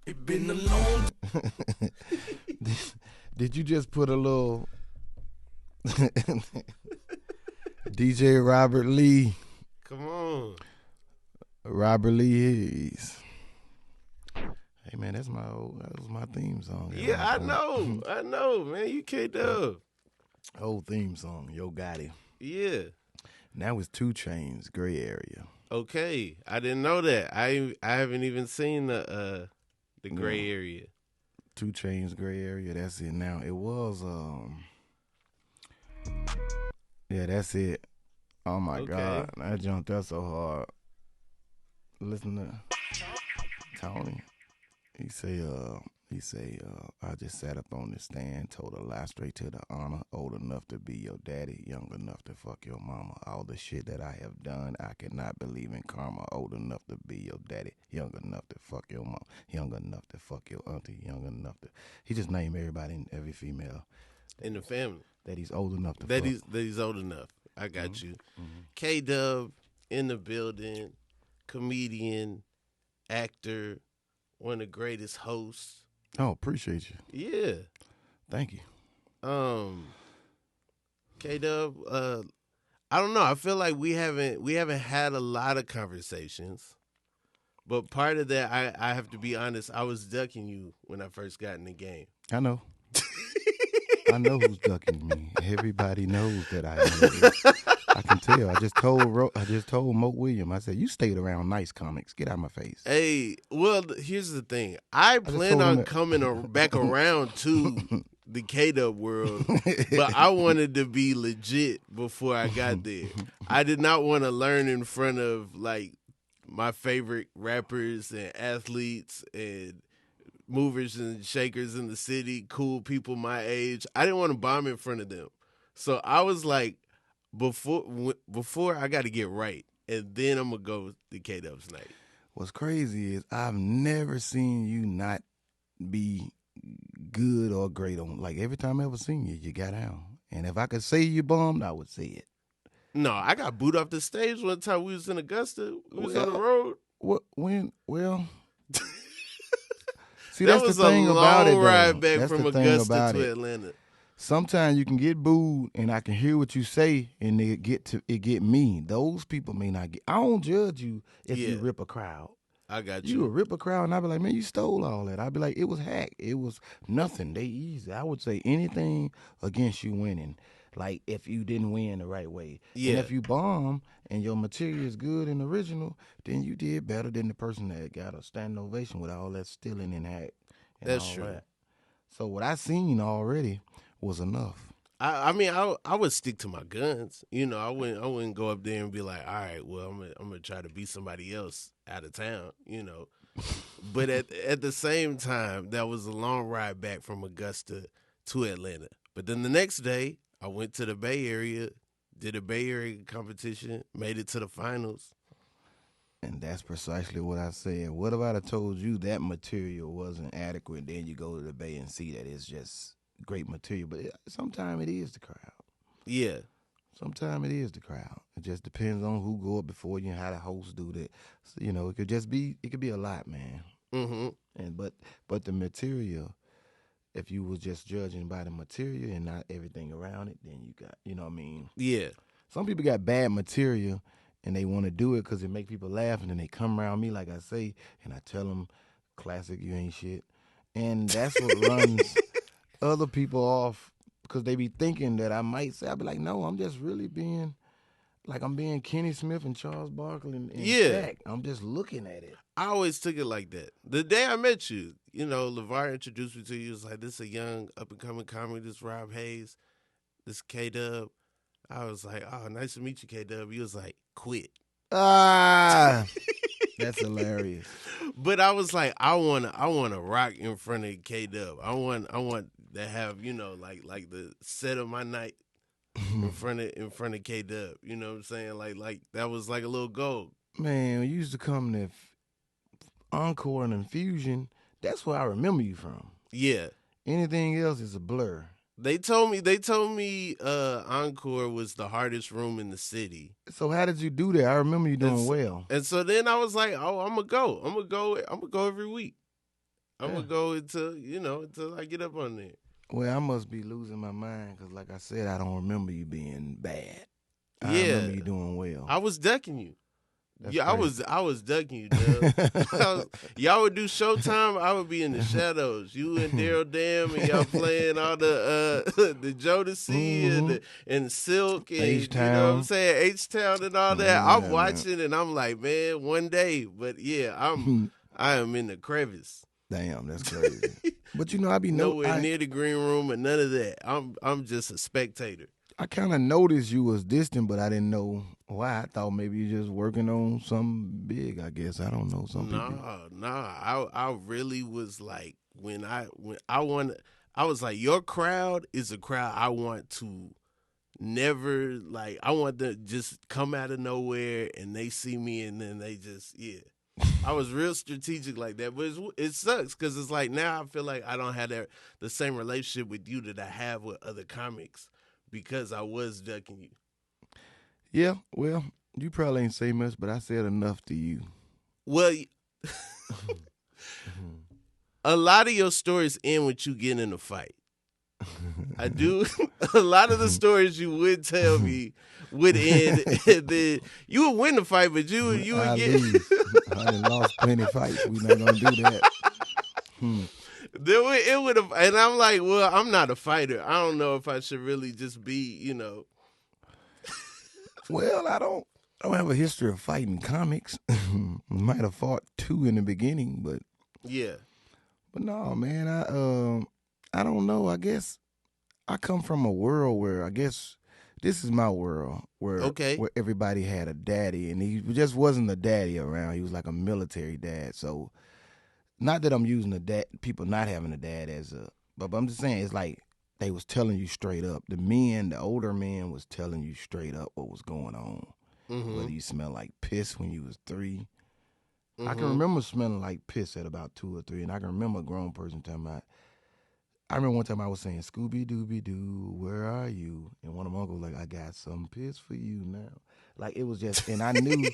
It been a long Did you just put a little DJ Robert Lee? Come on. Robert Lee Haze. Hey man, that was my theme song. Yeah, I know, man. You K Dubb. Old theme song, Yo Gotti. Yeah. Now it's 2 Chainz, Gray Area. Okay, I didn't know that. I haven't even seen the gray area. 2 Chainz, Gray Area. That's it. Now it was yeah, that's it. Oh my God, that jumped up so hard. Listen to Tony. He say, I just sat up on the stand, told a lie straight to the honor, old enough to be your daddy, young enough to fuck your mama. All the shit that I have done, I cannot believe in karma. Old enough to be your daddy, young enough to fuck your mom, young enough to fuck your auntie, young enough to. He just named everybody and every female In the family. that he's old enough to That fuck. he's old enough. I got you. Mm-hmm. K Dubb in the building, comedian, actor, one of the greatest hosts. Oh, appreciate you. Yeah. Thank you. K Dubb, I don't know. I feel like we haven't had a lot of conversations. But part of that, I have to be honest, I was ducking you when I first got in the game. I know. I know who's ducking me. Everybody knows that I am. I can tell. I just told Mo William. I said, "You stayed around nice comics. Get out of my face." Hey, well, here's the thing. I plan on coming back around to the K Dubb world, but I wanted to be legit before I got there. I did not want to learn in front of like my favorite rappers and athletes and movers and shakers in the city, cool people my age. I didn't want to bomb in front of them. So I was like, before I got to get right, and then I'm going to go to K Dubb's night. What's crazy is I've never seen you not be good or great on. Like every time I ever seen you, you got down. And if I could say you bombed, I would say it. No, I got booed off the stage one time. We was in Augusta. We was on the road. Well, see, that that's was the thing a about it, long though. ride back That's from the thing Augusta about to it. Atlanta. Sometimes you can get booed, and I can hear what you say, and it get me. Those people may not get. I don't judge you if you rip a crowd. I got You would rip a crowd, and I'd be like, man, you stole all that. I'd be like, it was hack. It was nothing. They easy. I would say anything against you winning, like if you didn't win the right way. Yeah. And if you bomb and your material is good and original, then you did better than the person that got a standing ovation with all that stealing and hack. And That's all true. That. So what I seen already was enough. I mean, I would stick to my guns. You know, I wouldn't go up there and be like, all right, well, I'm gonna try to be somebody else out of town. You know, but at the same time, that was a long ride back from Augusta to Atlanta. But then the next day, I went to the Bay Area, did a Bay Area competition, made it to the finals. And that's precisely what I said. What if I had told you that material wasn't adequate, then you go to the Bay and see that it's just great material? But sometimes it is the crowd. Yeah. Sometimes it is the crowd. It just depends on who go up before you and how the host do that. So, you know, it could be a lot, man. Mm-hmm. And but the material, if you was just judging by the material and not everything around it, then you got, you know what I mean? Yeah. Some people got bad material and they want to do it because it make people laugh, and then they come around me, like I say, and I tell them, classic, you ain't shit. And that's what runs other people off, because they be thinking that I might say, I'll be like, no, I'm just really being, like I'm being Kenny Smith and Charles Barkley and Shaq. I'm just looking at it. I always took it like that. The day I met you, you know, LeVar introduced me to you. He was like, this is a young, up-and-coming comic. This is Rob Haze. This is K Dubb. I was like, oh, nice to meet you, K Dubb. He was like, quit. Ah, that's hilarious. But I was like, I wanna rock in front of K Dubb. I want to have, you know, like the set of my night in front of K Dubb. You know what I'm saying? Like that was like a little goal. Man, when you used to come to Encore and Infusion, that's where I remember you from. Yeah. Anything else is a blur. They told me Encore was the hardest room in the city. So how did you do that? I remember you doing well. And so then I was like, oh, I'm gonna go every week. I'm gonna go until I get up on there. Well, I must be losing my mind because, like I said, I don't remember you being bad. I Yeah, remember you doing well. I was ducking you. That's yeah, crazy. I was ducking you, Dub. Y'all would do Showtime. I would be in the shadows. You and Daryl Dam and y'all playing all the the Jodeci and Silk and H-Town. You know what I'm saying, H-Town and all that. I'm watching and I'm like, man, one day. But yeah, I am in the crevice. Damn, that's crazy. But I be nowhere near the green room and none of that. I'm just a spectator. I kind of noticed you was distant, but I didn't know why. I thought maybe you just working on something big. I guess I don't know. I really was like when I was like, your crowd is a crowd I want to never like. I want to just come out of nowhere and they see me and then they just I was real strategic like that, but it sucks because it's like now I feel like I don't have the same relationship with you that I have with other comics. Because I was ducking you. Yeah, well, you probably ain't say much, but I said enough to you. Well, a lot of your stories end with you getting in a fight. I do. A lot of the stories you would tell me would end, and then you would win the fight, but you would get. Lose. I done lost plenty of fights. We not gonna do that. It would have, and I'm like, well, I'm not a fighter. I don't know if I should really just be, Well, I don't have a history of fighting comics. Might have fought 2 in the beginning, but yeah. But no, man, I don't know. I guess I come from a world where I guess this is my world where everybody had a daddy, and he just wasn't a daddy around. He was like a military dad, so. Not that I'm using people not having a dad but I'm just saying it's like they was telling you straight up. The older men was telling you straight up what was going on. Mm-hmm. Whether you smell like piss when you was 3. Mm-hmm. I can remember smelling like piss at about 2 or 3, and I can remember a grown person talking about. I remember one time I was saying, Scooby Dooby Doo, where are you? And one of my uncles was like, I got some piss for you now. Like it was just, and I knew.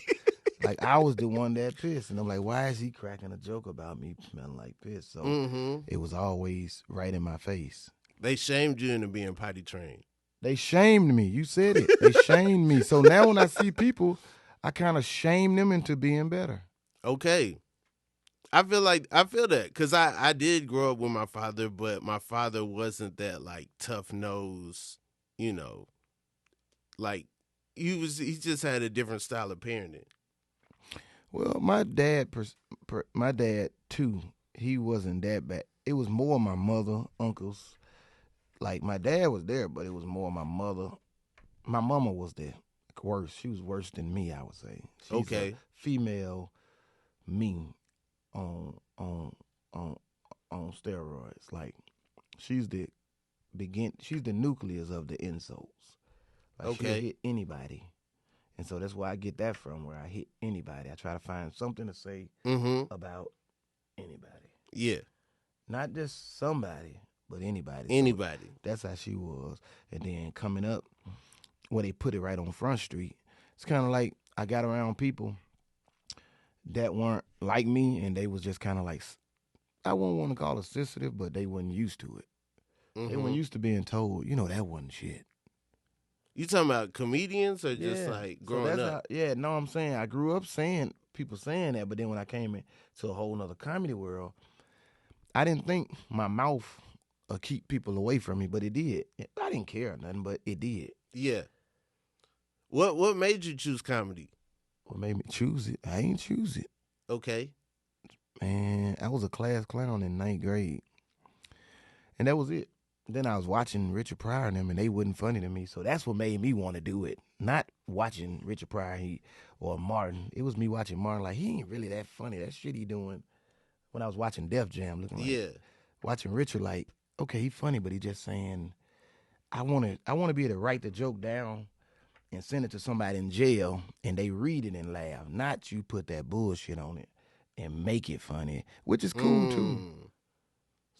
Like, I was the one that pissed. And I'm like, why is he cracking a joke about me smelling like piss? So it was always right in my face. They shamed you into being potty trained. They shamed me. You said it. They shamed me. So now when I see people, I kind of shame them into being better. Okay. I feel that because I did grow up with my father, but my father wasn't that, like, tough nose, like, he just had a different style of parenting. Well, my dad too, he wasn't that bad. It was more my mother, uncles. Like, my dad was there, but it was more my mother. My mama was there. Worse. She was worse than me, I would say. She's a female me on steroids. Like, she's the nucleus of the insults. Like, she'll hit anybody. And so that's where I get that from, where I hit anybody. I try to find something to say about anybody. Yeah. Not just somebody, but anybody. Anybody. So that's how she was. And then coming up, where they put it right on Front Street, it's kind of like I got around people that weren't like me, and they was just kind of like, I wouldn't want to call it sensitive, but they wasn't used to it. They weren't used to being told, that wasn't shit. You talking about comedians or just like growing up? I'm saying I grew up people saying that, but then when I came into a whole nother comedy world, I didn't think my mouth would keep people away from me, but it did. I didn't care or nothing, but it did. Yeah. What made you choose comedy? What made me choose it? I ain't choose it. Okay. Man, I was a class clown in 9th grade, and that was it. Then I was watching Richard Pryor and them, and they wasn't funny to me. So that's what made me want to do it. Not watching Richard Pryor or Martin. It was me watching Martin like, he ain't really that funny. That shit he doing. When I was watching Def Jam, looking like, watching Richard like, okay, he funny, but he just saying, I want to be able to write the joke down and send it to somebody in jail, and they read it and laugh. Not you put that bullshit on it and make it funny, which is cool too.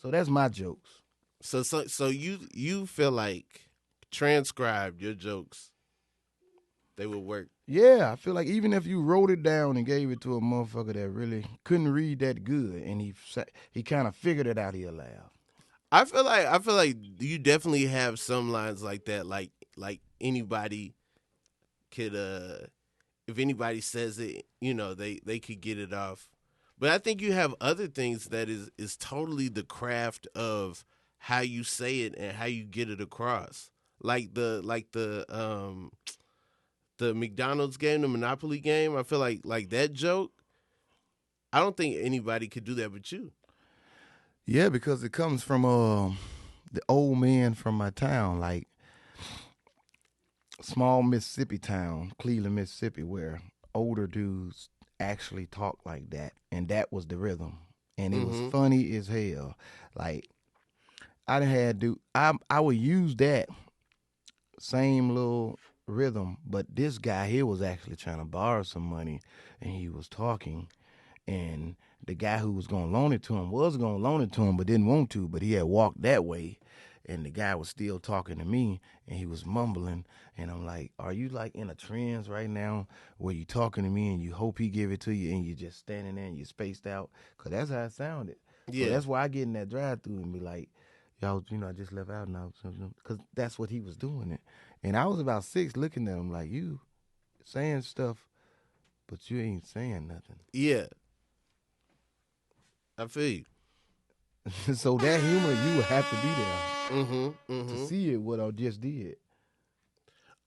So that's my jokes. So you feel like transcribed your jokes, they would work. Yeah, I feel like even if you wrote it down and gave it to a motherfucker that really couldn't read that good, and he kind of figured it out, he'll laugh. I feel like you definitely have some lines like that. Like anybody could if anybody says it, they could get it off. But I think you have other things that is totally the craft of how you say it and how you get it across. Like the McDonald's game, the Monopoly game. I feel like that joke. I don't think anybody could do that but you. Yeah, because it comes from the old man from my town, like small Mississippi town, Cleveland, Mississippi, where older dudes actually talk like that, and that was the rhythm, and it was funny as hell. Like I done had do I would use that same little rhythm, but this guy here was actually trying to borrow some money, and he was talking, and the guy who was gonna loan it to him was gonna loan it to him, but didn't want to, but he had walked that way, and the guy was still talking to me, and he was mumbling, and I'm like, are you like in a trance right now where you talking to me and you hope he give it to you and you just standing there and you spaced out? Because that's how it sounded. So Yeah, that's why I get in that drive through and be like, y'all, I just left out now. Because that's what he was doing it. And I was about 6 looking at him like, you saying stuff, but you ain't saying nothing. yeah. I feel you. So that humor, you would have to be there Mm-hmm. to Mm-hmm. see it, what I just did.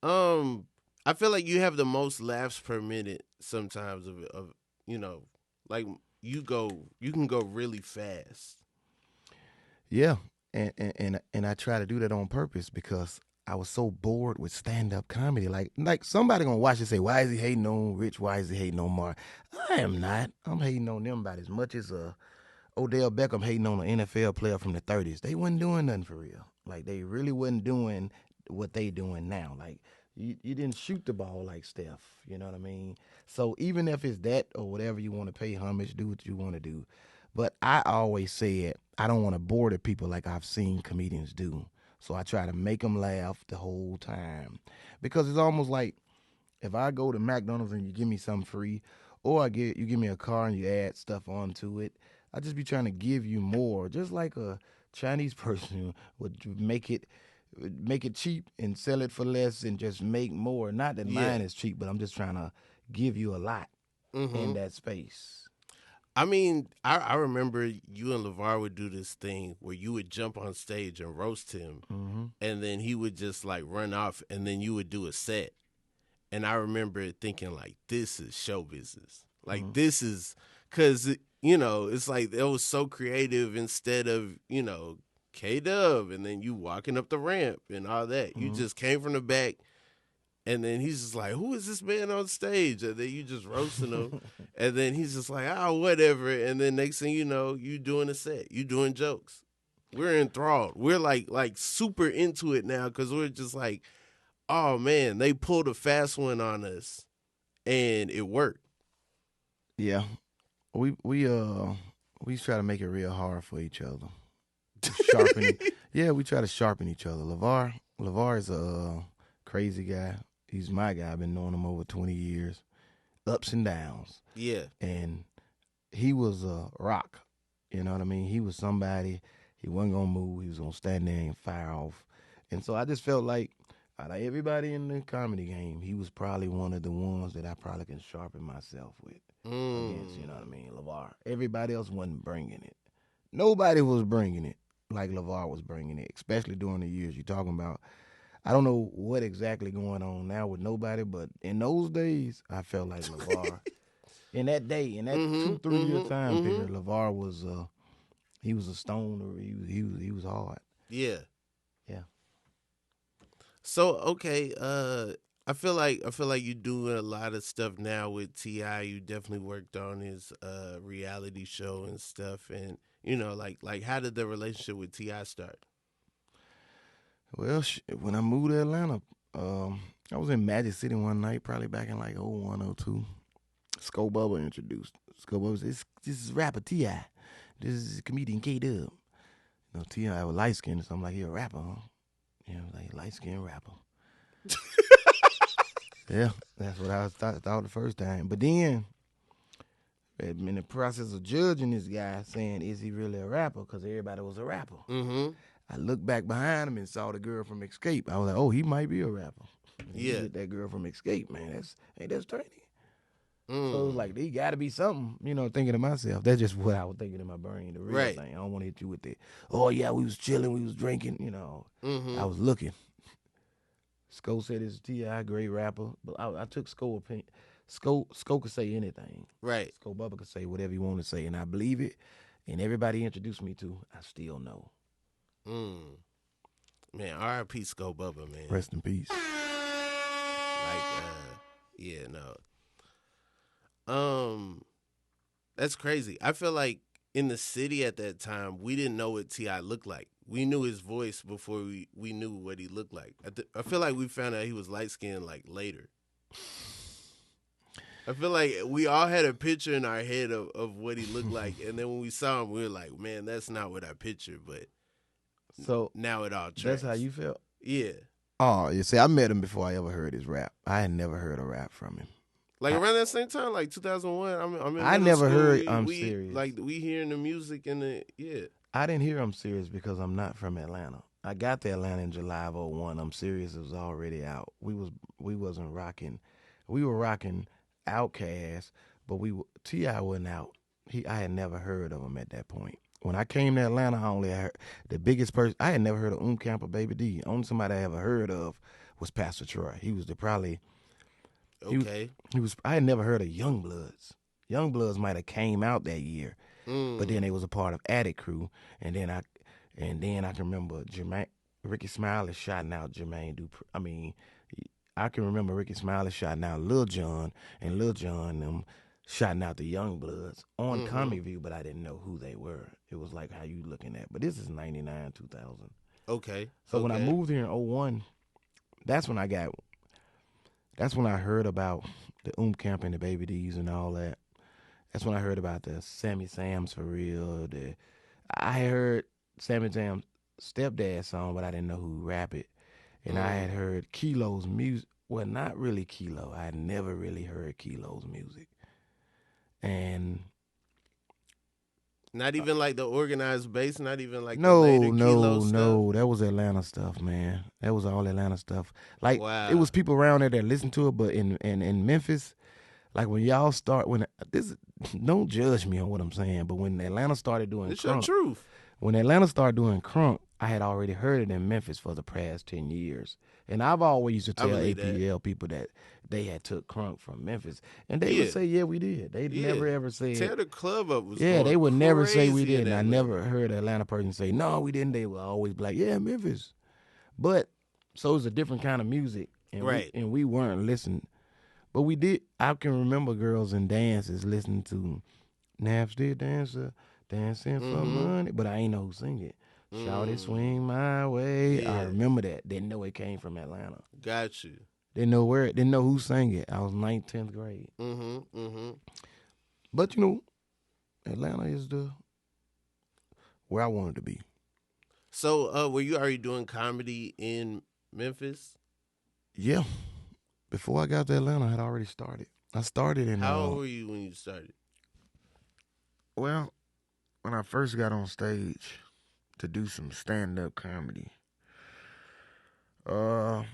Um, I feel like you have the most laughs per minute sometimes of you know, like you can go really fast. Yeah, and I try to do that on purpose because I was so bored with stand up comedy. Like somebody gonna watch and say, "Why is he hating on Rich? Why is he hating on Mark?" I am not. I'm hating on them about as much as Odell Beckham hating on an NFL player from the '30s. They wasn't doing nothing for real. Like they really wasn't doing what they doing now. Like you didn't shoot the ball like Steph. You know what I mean? So even if it's that or whatever you want to pay homage, do what you want to do. But I always said I don't want to bore the people like I've seen comedians do. So I try to make them laugh the whole time because it's almost like if I go to McDonald's and you give me something free, or you give me a car and you add stuff onto it, I just be trying to give you more, just like a Chinese person would make it cheap and sell it for less and just make more. Not that Yeah. mine is cheap, but I'm just trying to give you a lot in Mm-hmm. that space. I mean, I remember you and LeVar would do this thing where you would jump on stage and roast him, Hmm. and then he would just like run off, and then you would do a set. And I remember thinking like, this is show business. Like Hmm. this is because it's like it was so creative instead of K Dubb, and then you walking up the ramp and all that. You Hmm. just came from the back. And then he's just like, "Who is this man on stage?" And then you just roasting him, and then he's just like, "Oh, whatever." And then next thing you know, you doing a set, you doing jokes. We're enthralled. We're like super into it now because we're just like, "Oh man, they pulled a fast one on us, and it worked." Yeah, we try to make it real hard for each other. Sharpening, yeah, we try to sharpen each other. Levar is a crazy guy. He's my guy. I've been knowing him over 20 years, ups and downs, Yeah, and he was a rock. You know what I mean? He was somebody. He wasn't gonna move. He was gonna stand there and fire off. And so I just felt like out of everybody in the comedy game, he was probably one of the ones that I probably can sharpen myself with against. You know what I mean? LeVar. Everybody else wasn't bringing it. Nobody was bringing it like LeVar was bringing it, especially during the years you're talking about. I don't know what exactly going on now with nobody, but in those days, I felt like LeVar. In that day, in that mm-hmm, 2 3 year mm-hmm, time mm-hmm. period, LeVar was he was a stoner. He was hard. Yeah. Yeah. So okay, I feel like you're doing a lot of stuff now with Ti. You definitely worked on his reality show and stuff, and like how did the relationship with Ti start? Well, when I moved to Atlanta, I was in Magic City one night, probably back in like '01, '02. Sco Bubba introduced. Sco Bubba said, this is rapper T.I. This is comedian K Dubb. You know, T.I. was light skinned, so I'm like, he a rapper, huh? Yeah, like light skinned rapper. Yeah, that's what I thought the first time. But then, in the process of judging this guy, saying, is he really a rapper? Because everybody was a rapper. Mm-hmm. I looked back behind him and saw the girl from Escape. I was like, oh, he might be a rapper. Yeah. He with that girl from Escape, man. That's trendy. Mm. So it was like, he got to be something, you know, thinking to myself. That's just what I was thinking in my brain, the real thing. I don't want to hit you with the, oh, yeah, we was chilling, we was drinking, you know. Mm-hmm. I was looking. Sko said it's T.I., great rapper. But I took Sko opinion. Sko could say anything. Right. Sko Bubba could say whatever he wanted to say, and I believe it. And everybody introduced me to, I still know. Man, R.I.P. Sko Bubba, man. Rest in peace. Yeah, no. That's crazy. I feel like in the city at that time, we didn't know what T.I. looked like. We knew his voice before we knew what he looked like. I feel like we found out he was light-skinned, like, later. I feel like we all had a picture in our head of what he looked like, and then when we saw him, we were like, man, that's not what I pictured, but so now it all tracks. That's how you felt? Yeah. Oh, you see, I met him before I ever heard his rap. I had never heard a rap from him. Like around that same time, like 2001. I never heard I'm Serious. Like we hearing the music and I didn't hear I'm Serious because I'm not from Atlanta. I got to Atlanta in July of 01. I'm Serious was already out. We wasn't rocking. We were rocking Outkast, but T.I. wasn't out. I had never heard of him at that point. When I came to Atlanta, I only heard the biggest person. I had never heard of Camp or Baby D. Only somebody I ever heard of was Pastor Troy. He was probably. Okay. He was. I had never heard of Young Bloods. Young Bloods might have came out that year, but then they was a part of Attic Crew, and then I can remember Ricky Smiley shouting out Jermaine Dupri. I can remember Ricky Smiley shouting out Lil Jon, and Lil Jon them shouting out the Young Bloods on Comic View, but I didn't know who they were. It was like how you looking at. But this is 99, 2000. Okay. So when I moved here in 01, that's when I heard about the Camp and the Baby D's and all that. That's when I heard about the Sammy Sam's For Real. I heard Sammy Sam's Stepdad song, but I didn't know who rap it. And I had heard Kilo's music. Well, not really Kilo. I had never really heard Kilo's music. And not even like the organized bass, not even like the later Kilo stuff? No, that was Atlanta stuff, man. That was all Atlanta stuff. Like, wow. It was people around there that listened to it, but in Memphis, like when y'all start, don't judge me on what I'm saying, but when Atlanta started doing it's crunk, your truth. When Atlanta started doing crunk, I had already heard it in Memphis for the past 10 years. And I've always used to tell APL people that they had took crunk from Memphis. And they would say, yeah, we did. They never ever say Tear the Club Up was they would never say we did. And I Atlanta. never heard an Atlanta person say, no, we didn't. They would always be like, yeah, Memphis. But, so it's a different kind of music. And we weren't listening. But we did. I can remember girls in dances listening to Napster Dancer, Dancing for Money. But I ain't know who sing it. Shout it, swing my way. Yeah. I remember that. Didn't know it came from Atlanta. Got you. Didn't know who sang it. I was 9th, 10th grade. But Atlanta is where I wanted to be. So, were you already doing comedy in Memphis? Yeah. Before I got to Atlanta, I had already started. I started in. How old were you when you started? Well, when I first got on stage to do some stand-up comedy, I'm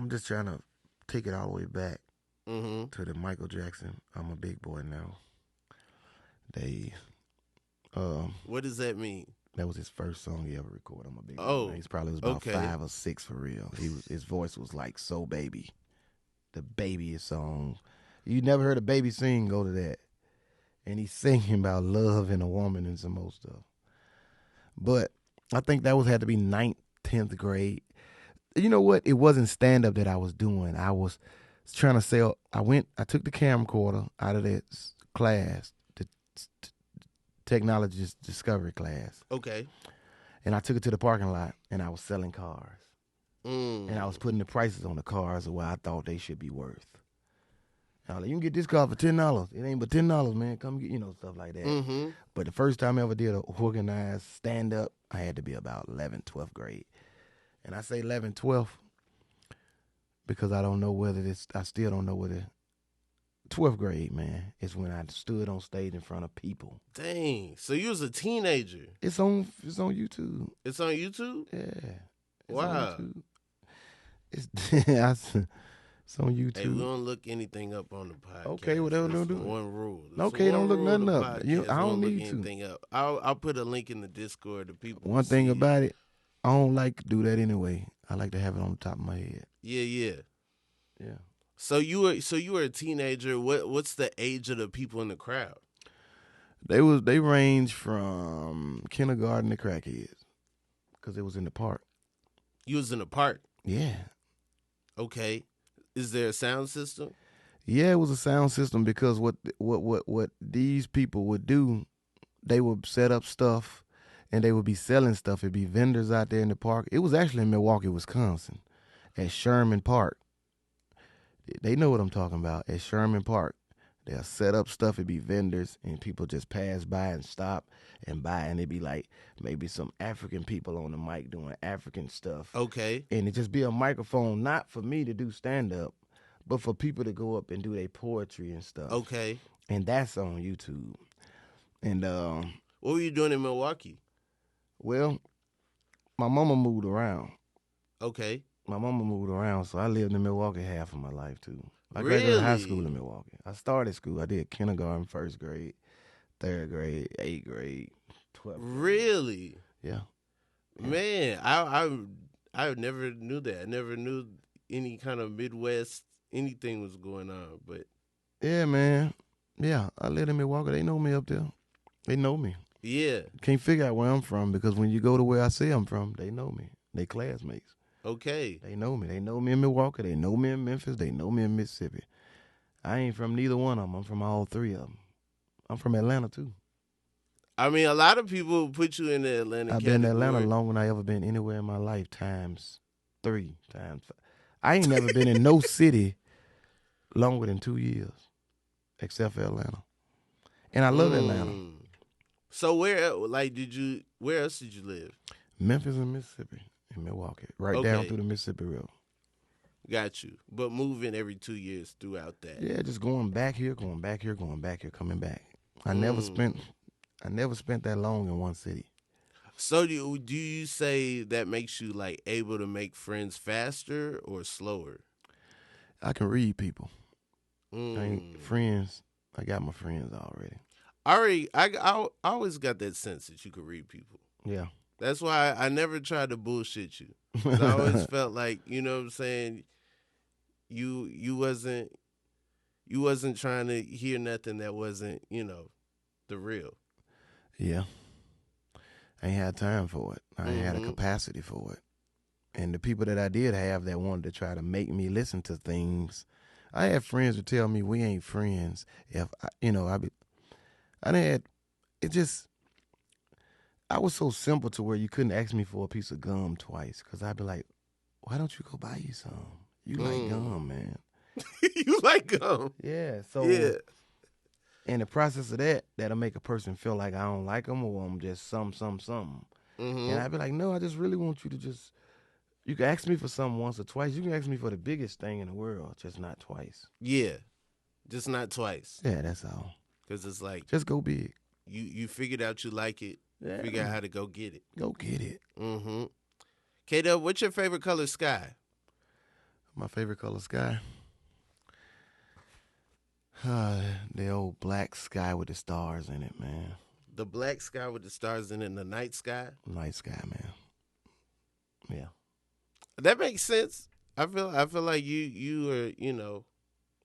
just trying to take it all the way back to the Michael Jackson. I'm a big boy now. What does that mean? That was his first song he ever recorded. I'm a big boy. He probably was about 5 or 6 for real. His voice was like So Baby, the babyest song. You never heard a baby sing, go to that. And he's singing about love and a woman and some more stuff. But I think that had to be 9th, 10th grade. You know what? It wasn't stand-up that I was doing. I was trying to sell. I took the camcorder out of that class, the technology discovery class. Okay. And I took it to the parking lot, and I was selling cars. And I was putting the prices on the cars of what I thought they should be worth. Like, you can get this car for $10. It ain't but $10, man. Come get, stuff like that. Mm-hmm. But the first time I ever did an organized stand-up, I had to be about 11th, 12th grade. And I say 11th, 12th because I don't know whether I still don't know whether 12th grade, man, is when I stood on stage in front of people. Dang. So you was a teenager. It's on YouTube. It's on YouTube? Yeah. Wow. It's on YouTube. Hey, we don't look anything up on the podcast. Okay, whatever don't do. One rule. Okay, don't look nothing up. I don't need anything up. I'll put a link in the Discord to people. One thing about it, I don't like to do that anyway. I like to have it on the top of my head. Yeah. Yeah. So you were a teenager. What's the age of the people in the crowd? They range from kindergarten to crackheads because it was in the park. You was in the park? Yeah. Okay. Is there a sound system? Yeah, it was a sound system because what these people would do, they would set up stuff and they would be selling stuff. It'd be vendors out there in the park. It was actually in Milwaukee, Wisconsin, at Sherman Park. They know what I'm talking about. At Sherman Park, they'll set up stuff. It'd be vendors and people just pass by and stop and buy. And it'd be like maybe some African people on the mic doing African stuff. Okay. And it'd just be a microphone, not for me to do stand-up, but for people to go up and do their poetry and stuff. Okay. And that's on YouTube. And what were you doing in Milwaukee? Well, my mama moved around. Okay. My mama moved around, so I lived in Milwaukee half of my life, too. I Really? graduated high school in Milwaukee. I started school. I did kindergarten, 1st grade, 3rd grade, 8th grade, 12th grade. Really? Yeah. Man, I never knew that. I never knew any kind of Midwest anything was going on. But yeah, man. Yeah, I lived in Milwaukee. They know me up there. They know me. Yeah. Can't figure out where I'm from because when you go to where I say I'm from, they know me. They classmates. Okay. They know me. They know me in Milwaukee. They know me in Memphis. They know me in Mississippi. I ain't from neither one of them. I'm from all three of them. I'm from Atlanta, too. I mean, a lot of people put you in the Atlanta I've category. been in Atlanta longer than I ever been anywhere in my life, times 3, times 5. I ain't never been in no city longer than 2 years, except for Atlanta. And I love Atlanta. So where else did you live? Memphis and Mississippi and Milwaukee, right down through the Mississippi River. Got you. But moving every 2 years throughout that. Yeah, just going back here, coming back. I never spent that long in one city. So do you say that makes you like able to make friends faster or slower? I can read people. I ain't friends. I got my friends already. I always got that sense that you could read people. Yeah. That's why I never tried to bullshit you. I always felt like, you know what I'm saying, you wasn't trying to hear nothing that wasn't, the real. Yeah. I ain't had time for it. I ain't had a capacity for it. And the people that I did have that wanted to try to make me listen to things, I had friends who tell me we ain't friends. If I was so simple to where you couldn't ask me for a piece of gum twice because I'd be like, why don't you go buy you some? You like gum, man. You like gum? Yeah. So in the process of that'll make a person feel like I don't like them or I'm just something. And I'd be like, no, I just really want you to you can ask me for something once or twice. You can ask me for the biggest thing in the world, just not twice. Yeah. Just not twice. Yeah, that's all. Because it's like. Just go big. You figured out you like it. Yeah. Figure out how to go get it. Go get it. Mm-hmm. K Dubb, what's your favorite color sky? My favorite color sky? The old black sky with the stars in it, man. The black sky with the stars in it and the night sky? Night sky, man. Yeah. That makes sense. I feel like you are,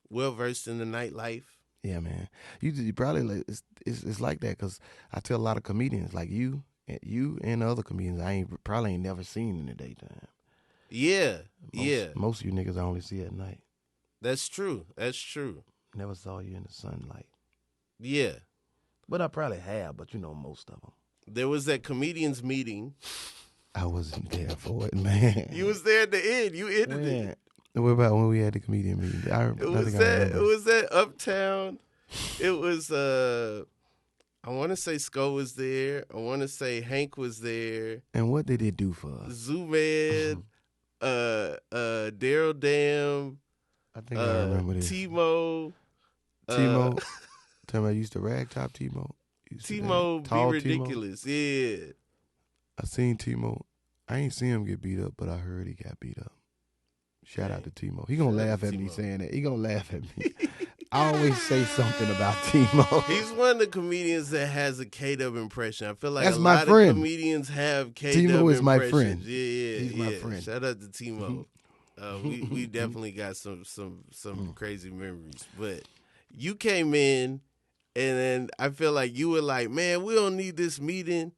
well versed in the nightlife. Yeah, man. You probably it's like that because I tell a lot of comedians like you and other comedians I probably ain't never seen in the daytime. Yeah, Most of you niggas I only see at night. That's true. Never saw you in the sunlight. Yeah, but I probably have. But most of them. There was that comedians meeting. I wasn't there for it, man. You was there at the end. You ended it. What about when we had the comedian meeting? It was at Uptown. It was I want to say Sko was there. I want to say Hank was there. And what did it do for us? Zoo-Man, Daryl Dam. I think I remember this. Timo. Timo. Tell me I used to ragtop Timo. Timo be ridiculous. Timo. Yeah. I seen Timo. I ain't seen him get beat up, but I heard he got beat up. Shout out to Timo. He gonna laugh at me saying that. He gonna laugh at me. I always say something about Timo. He's one of the comedians that has a K Dubb impression. I feel like that's a my lot friend. of comedians have K Dubb impressions. Timo is my friend. Yeah, he's my friend. Shout out to Timo. We definitely got some crazy memories. But you came in, and then I feel like you were like, man, we don't need this meeting.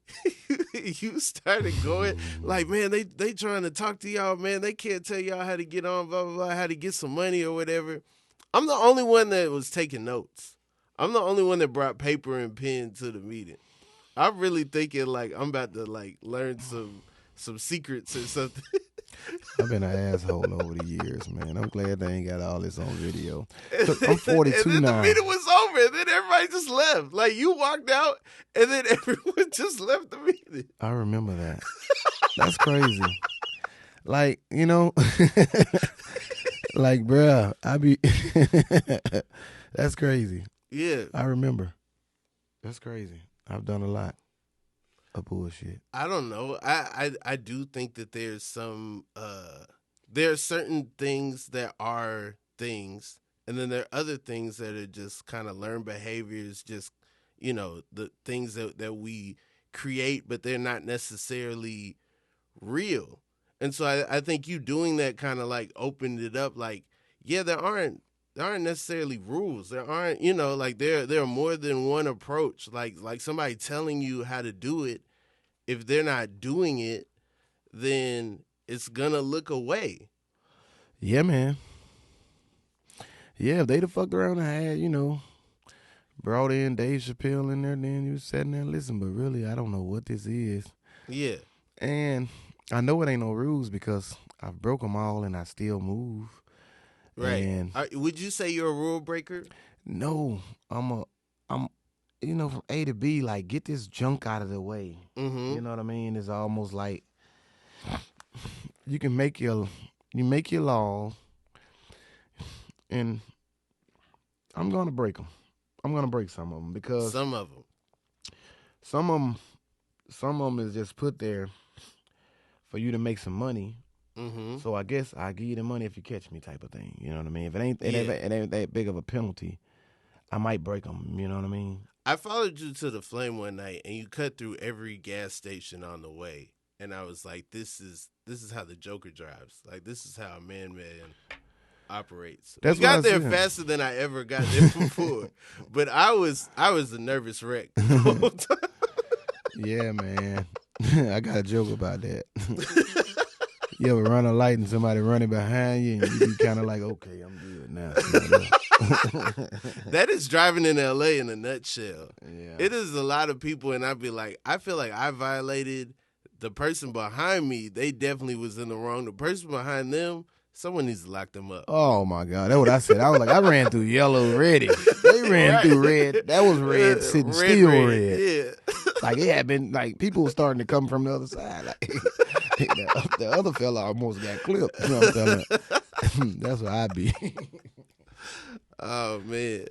You started going like, man, they trying to talk to y'all, man. They can't tell y'all how to get on, blah, blah, blah, how to get some money or whatever. I'm the only one that was taking notes. I'm the only one that brought paper and pen to the meeting. I'm really thinking like I'm about to like learn some secrets or something. I've been an asshole over the years, man. I'm glad they ain't got all this on video. I'm 42 and then now. The meeting was over, and then everybody just left. Like, you walked out, and then everyone just left the meeting. I remember that. That's crazy. Like, you know, like, bruh, that's crazy. Yeah. I remember. That's crazy. I've done a lot of bullshit. I don't know. I do think that there's some there are certain things that are things, and then there are other things that are just kind of learned behaviors, just, you know, the things that we create, but they're not necessarily real. And so I think you doing that kind of like opened it up. Like, yeah, there aren't necessarily rules. There aren't, you know, like there are more than one approach. Like somebody telling you how to do it. If they're not doing it, then it's gonna look away. Yeah, man. Yeah, if they'd have fucked around and had, you know, brought in Dave Chappelle in there, then you was sitting there and listen. But really, I don't know what this is. Yeah. And I know it ain't no rules because I've broke them all and I still move. Right. And would you say you're a rule breaker? No, I'm you know, from A to B, like, get this junk out of the way. Mm-hmm. You know what I mean? It's almost like you make your laws, and I'm gonna break them. I'm gonna break some of them because some of them is just put there for you to make some money. Mm-hmm. So I guess I'll give you the money if you catch me, type of thing. You know what I mean? If it ain't that big of a penalty, I might break them. You know what I mean? I followed you to the Flame one night, and you cut through every gas station on the way, and I was like, "This is how the Joker drives. Like, this is how a man operates." That's we got there said. faster than I ever got there before, but I was a nervous wreck the whole time. Yeah, man. I got a joke about that. You ever run a light and somebody running behind you, and you be kind of like, "Okay, I'm good now." That is driving in LA in a nutshell. Yeah. It is a lot of people, and I'd be like, I feel like I violated the person behind me. They definitely was in the wrong. The person behind them, someone needs to lock them up. Oh my God, that's what I said. I was like, I ran through yellow, ready. They ran through red. That was red, sitting still red. Yeah. Like, it had been, like, people were starting to come from the other side. Like, the other fella almost got clipped. You know what I'm saying? That's what I be. Oh man,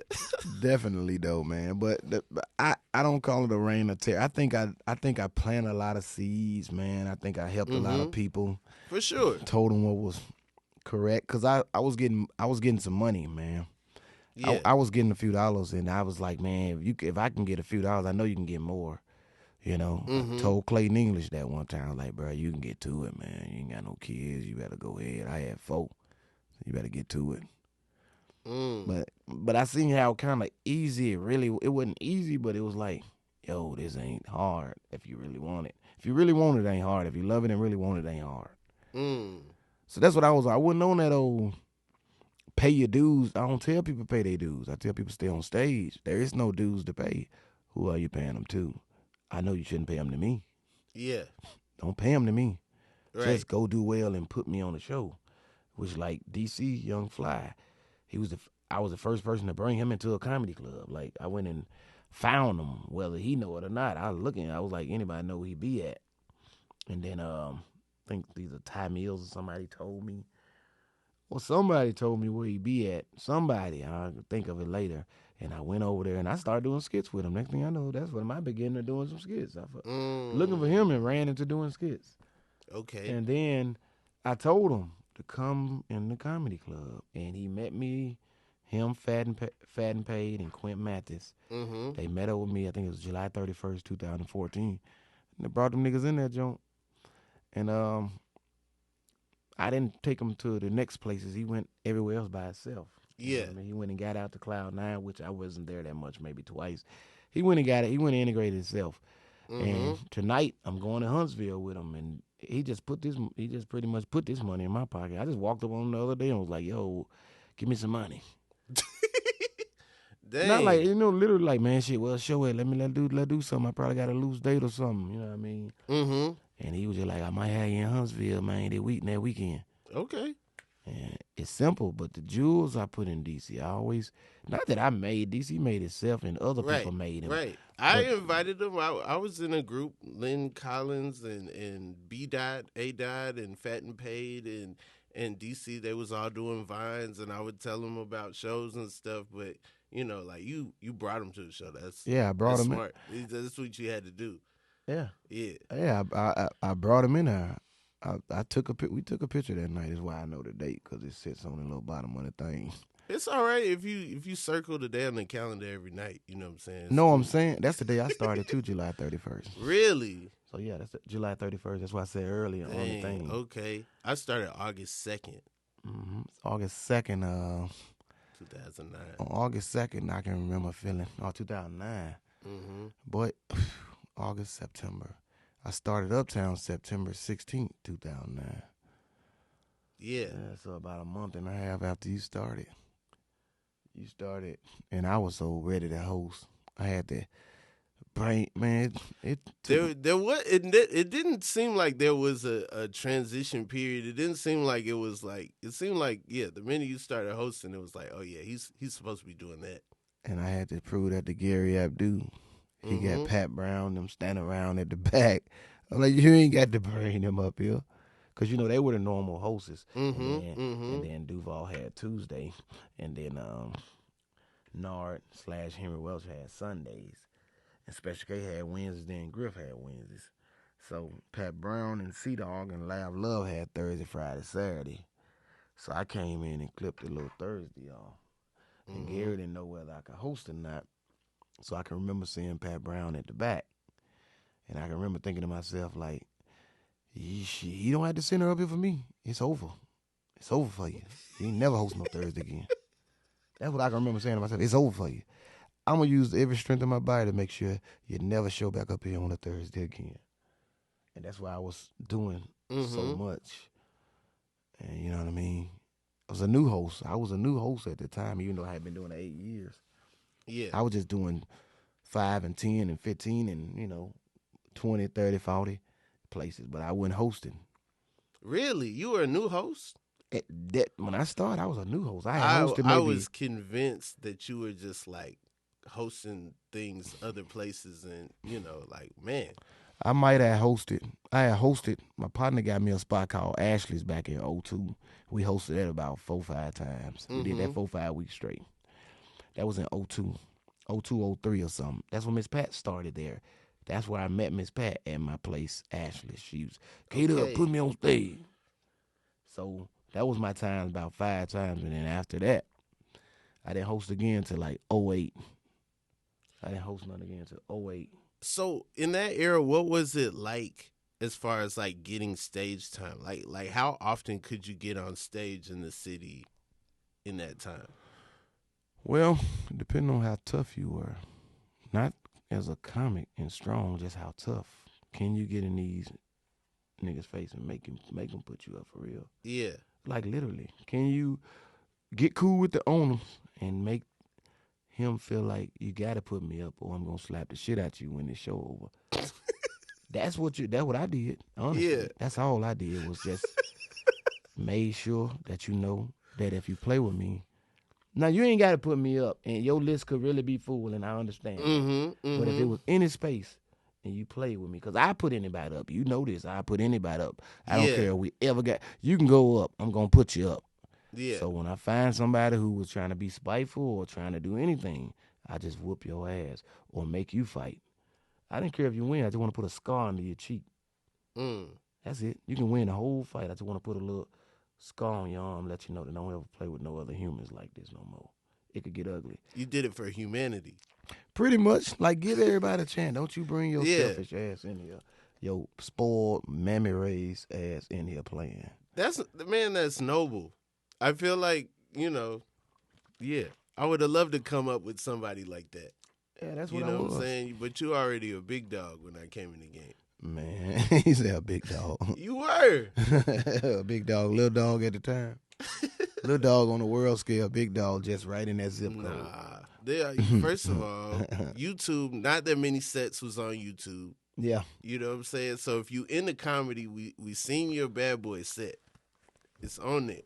definitely though, man. But I don't call it a reign of terror. I think I planted a lot of seeds, man. I think I helped a lot of people. For sure. Told them what was correct, because I was getting some money, man. Yeah. I was getting a few dollars, and I was like, man, if I can get a few dollars, I know you can get more. You know, I told Clayton English that one time, like, bro, you can get to it, man. You ain't got no kids. You better go ahead. I had 4. You better get to it. But I seen how kind of easy it wasn't easy, but it was like, yo, this ain't hard if you really want it. If you really want it, ain't hard. If you love it and really want it, ain't hard. So that's what I was. I wasn't on that old pay your dues. I don't tell people pay their dues. I tell people stay on stage. There is no dues to pay. Who are you paying them to? I know you shouldn't pay them to me. Yeah. Don't pay them to me. Right. Just go do well and put me on the show. which like DC Young Fly. I was the first person to bring him into a comedy club. Like I went and found him, whether he know it or not. I was looking. I was like, anybody know where he be at? And then I think either Ty Mills or somebody told me. Well, somebody told me where he be at. Somebody, I'll think of it later. And I went over there and I started doing skits with him. Next thing I know, that's when I began to doing some skits. Looking for him and ran into doing skits. Okay. And then I told him to come in the comedy club, and he met me. Him, Fat and Paid, and Quint Mathis. Mm-hmm. They met up with me. I think it was July 31st, 2014. And they brought them niggas in that joint. And I didn't take him to the next places. He went everywhere else by himself. Yeah. You know I mean? He went and got out to Cloud9, which I wasn't there that much, maybe twice. He went and got it. He went and integrated himself. Mm-hmm. And tonight I'm going to Huntsville with him, and he just pretty much put this money in my pocket. I just walked up on him the other day and was like, "Yo, give me some money." Dang. Not like, literally like, man, shit, well, show it. Let's do something. I probably got a loose date or something. You know what I mean? Mm-hmm. And he was just like, I might have you in Huntsville, man, that weekend. Okay. And it's simple, but the jewels I put in DC, I always, not that I made, DC made itself and other people made him. Right. I invited them. I was in a group, Lynn Collins and B. Dot, A. Dot, and Fat and Paid, and DC. They was all doing vines, and I would tell them about shows and stuff, but like you brought them to the show. I brought them smart. That's what you had to do. Yeah. Yeah. I brought him in there. We took a picture that night. Is why I know the date, because it sits on the little bottom of the thing. It's all right if you circle the day on the calendar every night. You know what I'm saying? No, I'm saying that's the day I started too, July 31st. Really? So yeah, that's July 31st. That's why I said earlier on the thing. Okay, I started August 2nd. Mm-hmm. August 2nd. 2009. On August 2nd, I can remember feeling, 2009. Mm-hmm. But August, September. I started Uptown September 16th, 2009. Yeah. So about a month and a half after you started. And I was so ready to host. I had to brain, man. It didn't seem like there was a transition period. It didn't seem like it seemed like the minute you started hosting, it was like, oh yeah, he's supposed to be doing that. And I had to prove that to Gary Abdul. He got Pat Brown, them standing around at the back. I'm like, you ain't got to bring them up here. Because, they were the normal hosts. And then Duval had Tuesday. And then Nard/Henry Welch had Sundays. And Special K had Wednesday, and Griff had Wednesdays. So Pat Brown and C-Dog and Lab Love had Thursday, Friday, Saturday. So I came in and clipped a little Thursday off. And Gary didn't know whether I could host or not. So I can remember seeing Pat Brown at the back. And I can remember thinking to myself, like, you don't have to send her up here for me. It's over. It's over for you. You ain't never hosting no Thursday again. That's what I can remember saying to myself. It's over for you. I'm going to use every strength of my body to make sure you never show back up here on a Thursday again. And that's why I was doing so much. And you know what I mean? I was a new host. At the time, even though I had been doing it 8 years. Yeah. I was just doing 5 and 10 and 15 and, 20, 30, 40 places. But I wasn't hosting. Really? You were a new host? When I started, I was a new host. I was convinced that you were just like hosting things other places and, man. I might have hosted. My partner got me a spot called Ashley's back in 02. We hosted that about 4-5 times. We did that 4-5 weeks straight. That was in 02, 03 or something. That's when Miss Pat started there. That's where I met Miss Pat at my place, Ashley. She was, K Dubb, put me on stage. So that was my time about 5 times. And then after that, I didn't host again until like 08. I didn't host none again until 08. So in that era, what was it like as far as like getting stage time? Like how often could you get on stage in the city in that time? Well, depending on how tough you were, not as a comic and strong, just how tough can you get in these niggas' face and make them put you up for real? Yeah. Like literally, can you get cool with the owners and make him feel like you gotta put me up or I'm gonna slap the shit out you when the show over? That's what I did. Honestly. Yeah. That's all I did was just made sure that you know that if you play with me, now you ain't got to put me up, and your list could really be full, and I understand that. But if it was any space and you play with me, because I put anybody up, you know this, I put anybody up. I don't care if we ever got, you can go up, I'm going to put you up. Yeah. So when I find somebody who was trying to be spiteful or trying to do anything, I just whoop your ass or make you fight. I didn't care if you win. I just want to put a scar under your cheek. That's it. You can win the whole fight. I just want to put a little scar on your arm, let you know that don't ever play with no other humans like this no more. It could get ugly. You did it for humanity. Pretty much. Like, give everybody a chance. Don't you bring your selfish ass in here. Your spoiled, mammy-raised ass in here playing. That's noble. I feel like, I would have loved to come up with somebody like that. Yeah, that's what I was. You know what I'm saying? But you already a big dog when I came in the game. Man, he said a big dog. You were. A big dog, little dog at the time. Little dog on the world scale, big dog just right in that zip code. Nah. First of all, YouTube, not that many sets was on YouTube. Yeah. You know what I'm saying? So if you into comedy, we seen your Bad Boy set. It's on there.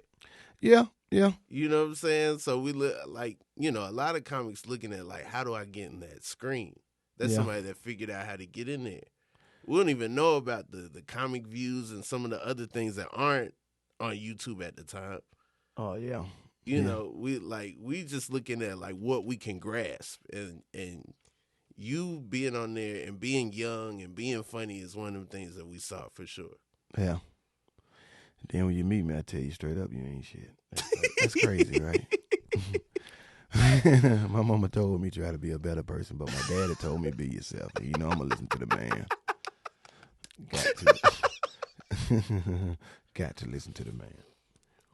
Yeah, yeah. You know what I'm saying? So we look like, a lot of comics looking at like, how do I get in that screen? That's somebody that figured out how to get in there. We don't even know about the comic views and some of the other things that aren't on YouTube at the time. Oh yeah. You know, we just looking at like what we can grasp, and you being on there and being young and being funny is one of them things that we saw for sure. Yeah. Then when you meet me, I tell you straight up, you ain't shit. That's crazy, right? My mama told me try to be a better person, but my daddy told me be yourself. And I'm gonna listen to the man. Got to listen to the man.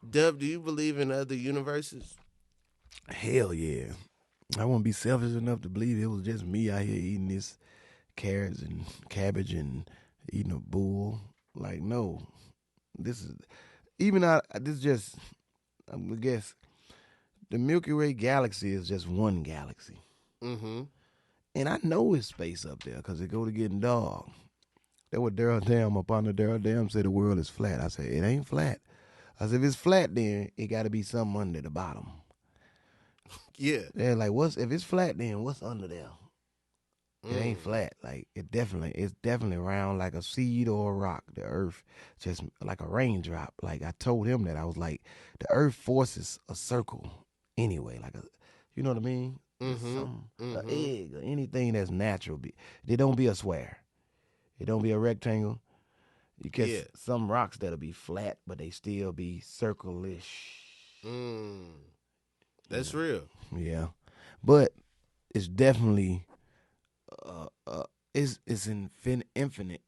Dub, do you believe in other universes? Hell yeah. I wouldn't be selfish enough to believe it was just me out here eating this carrots and cabbage and eating a bull. Like, no. This is, I guess, the Milky Way galaxy is just one galaxy. Mm-hmm. And I know it's space up there because it go to getting dark. That what Daryl Dam up under Daryl Dam said the world is flat. I said, it ain't flat. I said, if it's flat, then it got to be something under the bottom. Yeah. They're like, if it's flat, then what's under there? It ain't flat. Like, it's definitely round like a seed or a rock. The earth, just like a raindrop. Like, I told him that. I was like, the earth forces a circle anyway. Like, you know what I mean? An egg or anything that's natural. They don't be a square. It don't be a rectangle. You catch some rocks that'll be flat, but they still be circle-ish. That's real. Yeah. But it's definitely... it's infinite.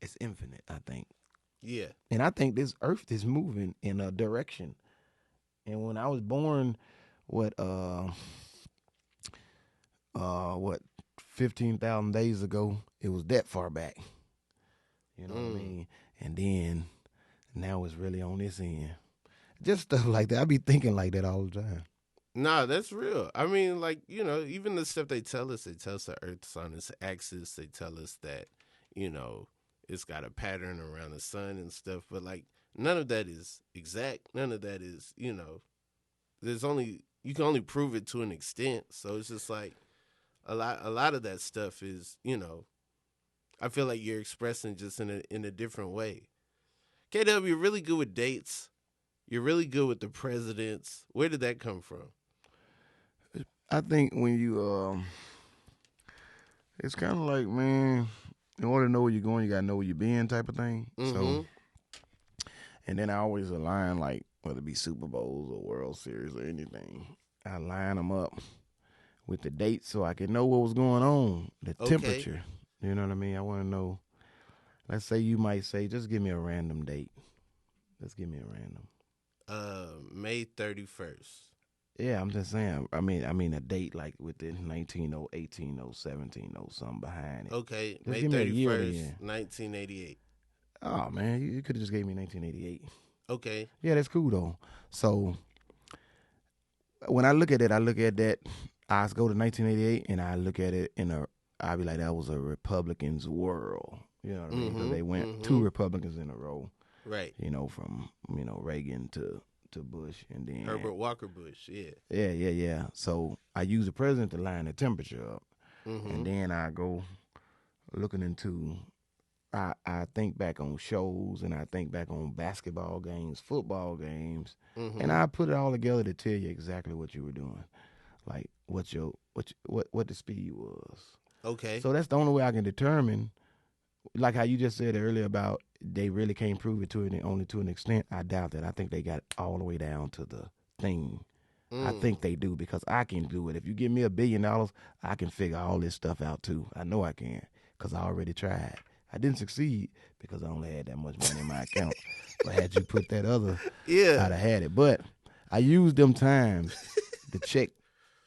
It's infinite, I think. Yeah. And I think this earth is moving in a direction. And when I was born, 15,000 days ago, it was that far back. You know what I mean? And then now it's really on this end. Just stuff like that. I be thinking like that all the time. Nah, that's real. I mean, like, even the stuff they tell us the Earth's on its axis. They tell us that, it's got a pattern around the sun and stuff. But, like, none of that is exact. None of that is, you can only prove it to an extent. So it's just like a lot of that stuff is, I feel like you're expressing just in a different way. K Dubb, you're really good with dates. You're really good with the presidents. Where did that come from? I think when you, it's kind of like, man, in order to know where you're going, you got to know where you're being type of thing. So, and then I always align, like, whether it be Super Bowls or World Series or anything, I line them up with the dates so I can know what was going on, the temperature. You know what I mean? I want to know, let's say you might say, just give me a random date. Just give me a random. May 31st. Yeah, I'm just saying. I mean a date like within 1900, 1800, 1700, something behind it. Okay, just May 31st, 1988. Oh man, you could have just gave me 1988. Okay. Yeah, that's cool though. So when I look at it, I look at that. I go to 1988 and I look at it I'll be like, that was a Republican's world. You know what I mean? Because they went two Republicans in a row. Right. From Reagan to Bush, and then Herbert Walker Bush. Yeah. Yeah. So I use the president to line the temperature up, Mm-hmm. and then I go looking into. I think back on shows, and I think back on basketball games, football games, and I put it all together to tell you exactly what you were doing, like what the speed was. Okay. So that's the only way I can determine. Like how you just said earlier about they really can't prove it to it only to an extent. I doubt that. I think they got all the way down to the thing. I think they do because I can do it. If you give me $1 billion, I can figure all this stuff out too. I know I can because I already tried. I didn't succeed because I only had that much money in my account. But had you put that other, I'd have had it. But I used them times to check,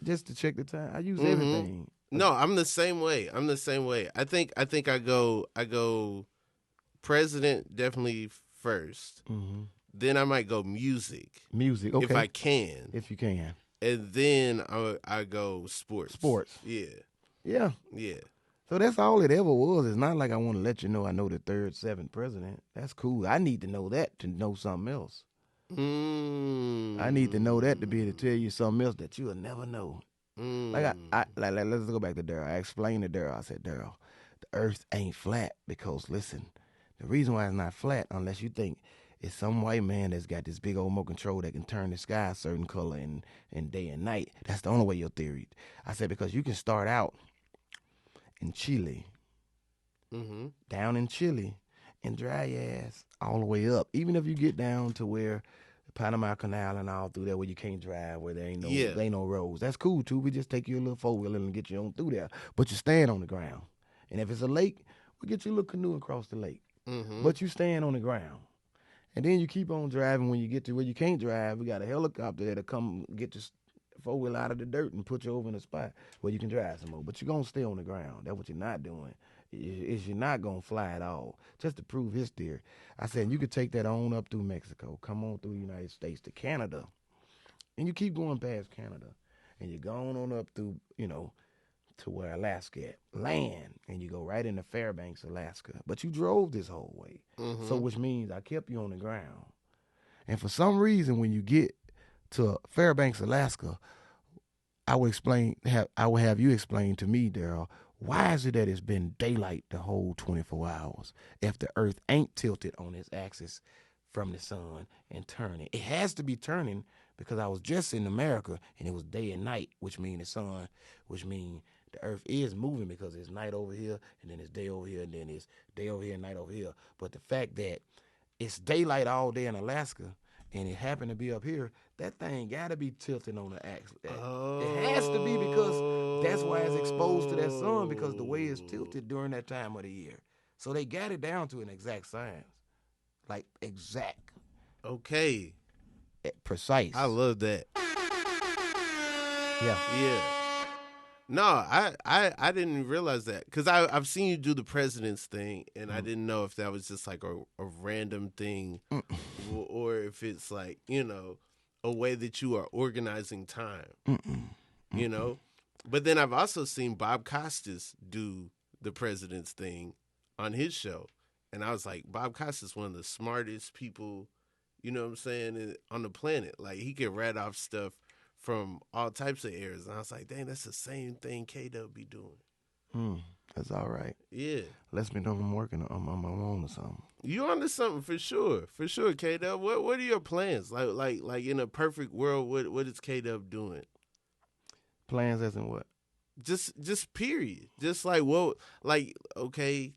just to check the time. I use everything. No, I'm the same way. I think I go president definitely first. Mm-hmm. Then I might go music. Music, okay. If I can. If you can. And then I go sports. Sports. Yeah. Yeah. Yeah. So that's all it ever was. It's not like I want to let you know I know the 3rd, 7th president. That's cool. I need to know that to know something else. I need to know that to be able to tell you something else that you'll never know. Like let's go back to Daryl. I explained to Daryl. I said, Daryl, the earth ain't flat because, listen, the reason why it's not flat, unless you think it's some white man that's got this big old remote control that can turn the sky a certain color in day and night. That's the only way your theory. I said, because you can start out in Chile, down in Chile, and dry your ass all the way up. Even if you get down to where the Panama Canal and all through there where you can't drive, where there ain't no roads. That's cool too. We just take you a little 4-wheeler and get you on through there. But you stand on the ground. And if it's a lake, we get you a little canoe across the lake. But you stand on the ground. And then you keep on driving. When you get to where you can't drive, we got a helicopter there to come get your 4-wheeler out of the dirt and put you over in a spot where you can drive some more. But you're going to stay on the ground. That's what you're not doing. Is you're not going to fly at all. Just to prove his theory. I said, you could take that on up through Mexico, come on through the United States to Canada. And you keep going past Canada. And you're going on up through, to where Alaska at. Land. And you go right into Fairbanks, Alaska. But you drove this whole way. So which means I kept you on the ground. And for some reason, when you get to Fairbanks, Alaska, I will have you explain to me, Daryl, why is it that it's been daylight the whole 24 hours if the earth ain't tilted on its axis from the sun and turning? It has to be turning because I was just in America and it was day and night, which means the sun, which means the earth is moving because it's night over here and then it's day over here and then it's day over here and night over here. But the fact that it's daylight all day in Alaska and it happened to be up here, that thing got to be tilting on the axis. It has to be because that's why it's exposed to that sun, because the way it's tilted during that time of the year. So they got it down to an exact science. Like exact. Okay. Precise. I love that. Yeah. No, I didn't realize that because I've seen you do the president's thing, and I didn't know if that was just like a random thing, or if it's like a way that you are organizing time. But then I've also seen Bob Costas do the president's thing on his show, and I was like, Bob Costas is one of the smartest people, you know what I'm saying, on the planet. Like he can rat off stuff from all types of areas. And I was like, dang, that's the same thing K Dubb be doing. That's all right. Yeah. Lets me know I'm working on my own or something. You onto something for sure. For sure, K Dubb. What are your plans? Like in a perfect world, what is K Dubb doing? Plans as in what? Just period. Just okay,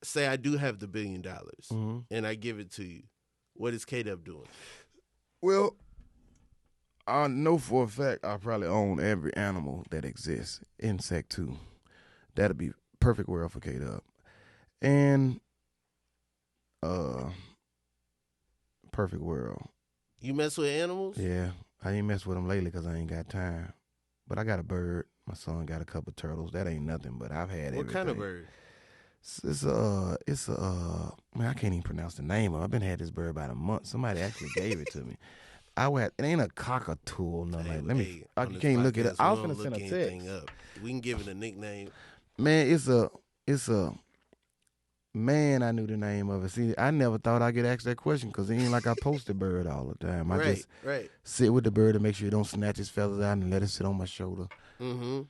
say I do have the $1 billion and I give it to you. What is K Dubb doing? Well, I know for a fact I probably own every animal that exists. Insect too. That'll be perfect world for K Dubb. And perfect world. You mess with animals? Yeah. I ain't messed with them lately because I ain't got time. But I got a bird. My son got a couple of turtles. That ain't nothing, but I've had everything. What kind of bird? It's man, I can't even pronounce the name of it. I've been had this bird about a month. Somebody actually gave it to me. It ain't a cockatool, nothing like. Let me. You can't look it up. I was gonna send a text. We can give it a nickname. Man, it's a Man, I knew the name of it. See, I never thought I'd get asked that question because it ain't like I post the bird all the time. I just sit with the bird and make sure it don't snatch his feathers out and let it sit on my shoulder. Mm-hmm.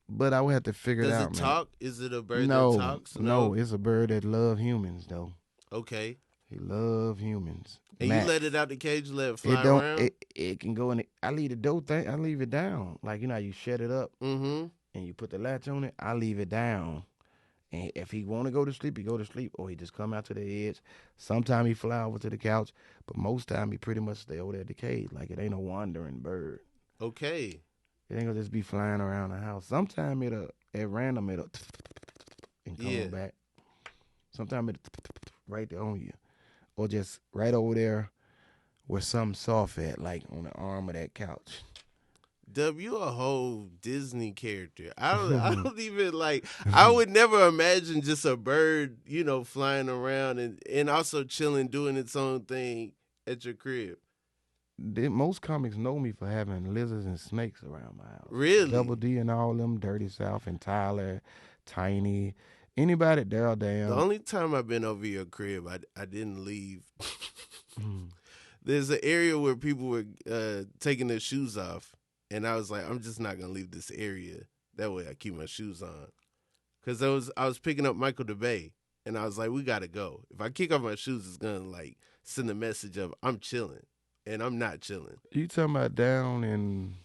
But I would have to figure it out, man. Does it talk? Is it a bird that talks? No, it's a bird that love humans, though. Okay. He love humans. And Matt, you let it out the cage, let it fly around? It can go in I leave the door thing, I leave it down. Like, you know how you shut it up and you put the latch on it? I leave it down. And if he want to go to sleep, he go to sleep, or he just come out to the edge. Sometimes he fly over to the couch, but most time he pretty much stay over there at the cage. Like, it ain't a wandering bird. Okay. It ain't gonna just be flying around the house. Sometimes at random it'll and come back. Sometimes it right there on you, or just right over there where something soft at, like on the arm of that couch. Dub, you a whole Disney character. I don't even like. I would never imagine just a bird, flying around and also chilling, doing its own thing at your crib. Most comics know me for having lizards and snakes around my house. Really? Double D and all them, Dirty South and Tyler, Tiny, anybody, Daryl Damn. The only time I've been over your crib, I didn't leave. There's an area where people were taking their shoes off. And I was like, I'm just not gonna leave this area. That way I keep my shoes on. Cause I was picking up Michael DeBay, and I was like, we gotta go. If I kick off my shoes, it's gonna like send a message of I'm chilling, and I'm not chilling. You talking about down in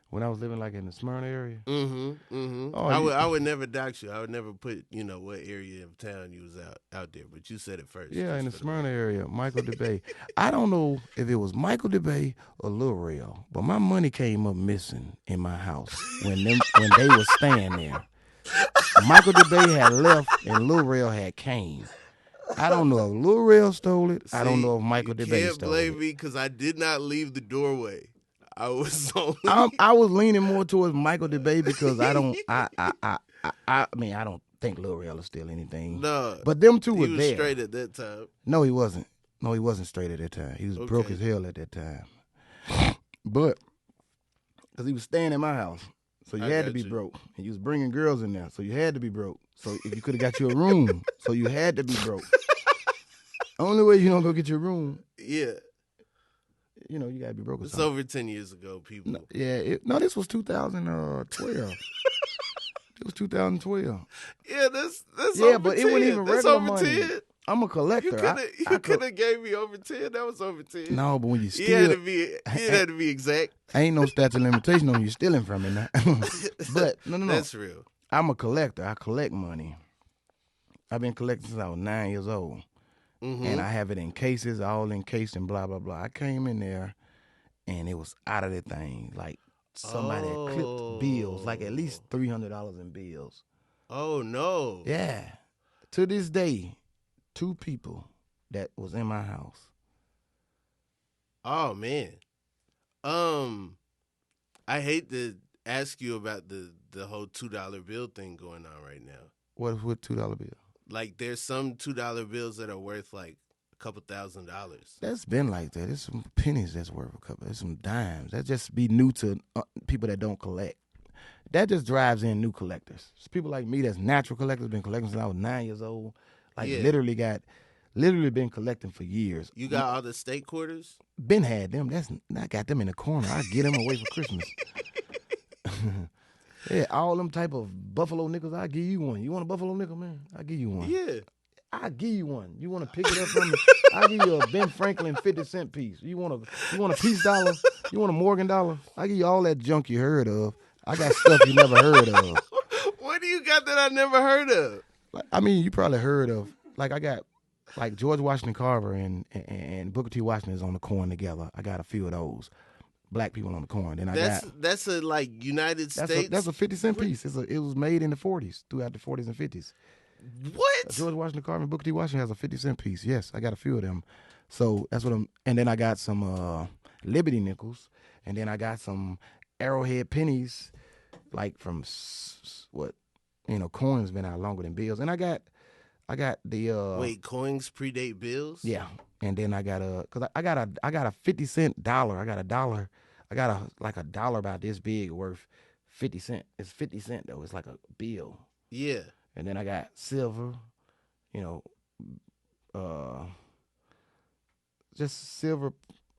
when I was living like in the Smyrna area? Oh, I would never dox you. I would never put what area of town you was out there. But you said it first. Yeah, in the Smyrna area, Michael DeBay. I don't know if it was Michael DeBay or Lil Real, but my money came up missing in my house when they was staying there. Michael DeBay had left and Lil Real had came. I don't know if Lil Real stole it. I don't know if Michael DeBay stole it. You can't blame me because I did not leave the doorway. I was I was leaning more towards Michael DeBay because I don't think Lil Real will steal anything. No, but them two were there. He was straight at that time. No, he wasn't. No, he wasn't straight at that time. He was broke as hell at that time. But because he was staying in my house, so you had to be broke, and you was bringing girls in there, so you had to be broke. So if you could have got you a room, so you had to be broke. Only way you don't go get your room. Yeah. You gotta be broke. It's over 10 years ago, people. No, this was 2012. It was 2012. Yeah, that's yeah, over but 10. It wasn't even regular money. 10. I'm a collector. You could have gave me over 10. That was over 10. No, but when you steal, you had to be exact. Ain't no statute of limitation on you stealing from me now. But no. That's real. I'm a collector. I collect money. I've been collecting since I was 9 years old. Mm-hmm. And I have it in cases, all encased and blah, blah, blah. I came in there, and it was out of the thing. Like, somebody had clipped bills, like at least $300 in bills. Oh, no. Yeah. To this day, 2 people that was in my house. Oh, man. I hate to ask you about the whole $2 bill thing going on right now. What $2 bill? Like, there's some $2 bills that are worth like a couple $1,000. That's been like that. There's some pennies that's worth a couple. There's some dimes. That just be new to people that don't collect. That just drives in new collectors. It's people like me that's natural collectors, been collecting since I was 9 years old. Like literally been collecting for years. You got all the state quarters? Ben had them. I got them in the corner. I get them away for Christmas. Yeah, all them type of buffalo nickels, I'll give you one. You want a buffalo nickel, man? I'll give you one. Yeah. I'll give you one. You want to pick it up from me? I'll give you a Ben Franklin 50-cent piece. You want a peace dollar? You want a Morgan dollar? I'll give you all that junk you heard of. I got stuff you never heard of. What do you got that I never heard of? I mean, you probably heard of. Like, I got, like, George Washington Carver and Booker T. Washington is on the coin together. I got a few of those. Black people on the coin. Then that's a like United States. That's a 50-cent piece. It was made in the 40s, throughout the 40s and 50s. What? George Washington Carver and Booker T. Washington has a 50-cent piece. Yes, I got a few of them. So that's what I'm. And then I got some Liberty nickels, and then I got some Arrowhead pennies, like from coins been out longer than bills. And I got the wait, coins predate bills? Yeah. And then I got I got a 50-cent dollar. I got a dollar. I got a dollar about this big worth 50 cents. It's 50 cents though. It's like a bill. Yeah. And then I got silver, just silver.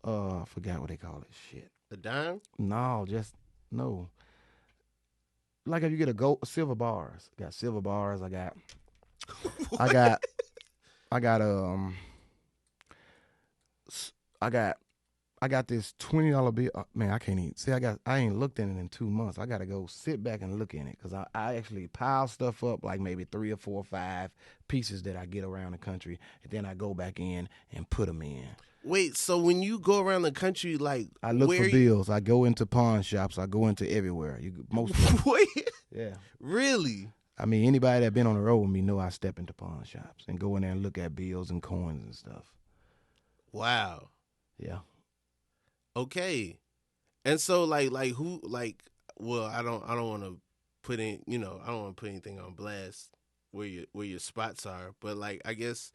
I forgot what they call it. Shit. A dime? No, just no. Like if you get a gold silver bars. Got silver bars. I got. I got. I got I got I got this $20 bill. Man, I can't even see. I ain't looked in it in 2 months. I gotta go sit back and look in it because I actually pile stuff up like maybe 3 or 4 or 5 pieces that I get around the country, and then I go back in and put them in. Wait, so when you go around the country, like I look for bills. I go into pawn shops. I go into everywhere. Wait, yeah, really? I mean, anybody that been on the road with me know I step into pawn shops and go in there and look at bills and coins and stuff. Wow. Yeah. Okay. And so like who like well, I don't want to put in, I don't want to put anything on blast where your spots are, but like I guess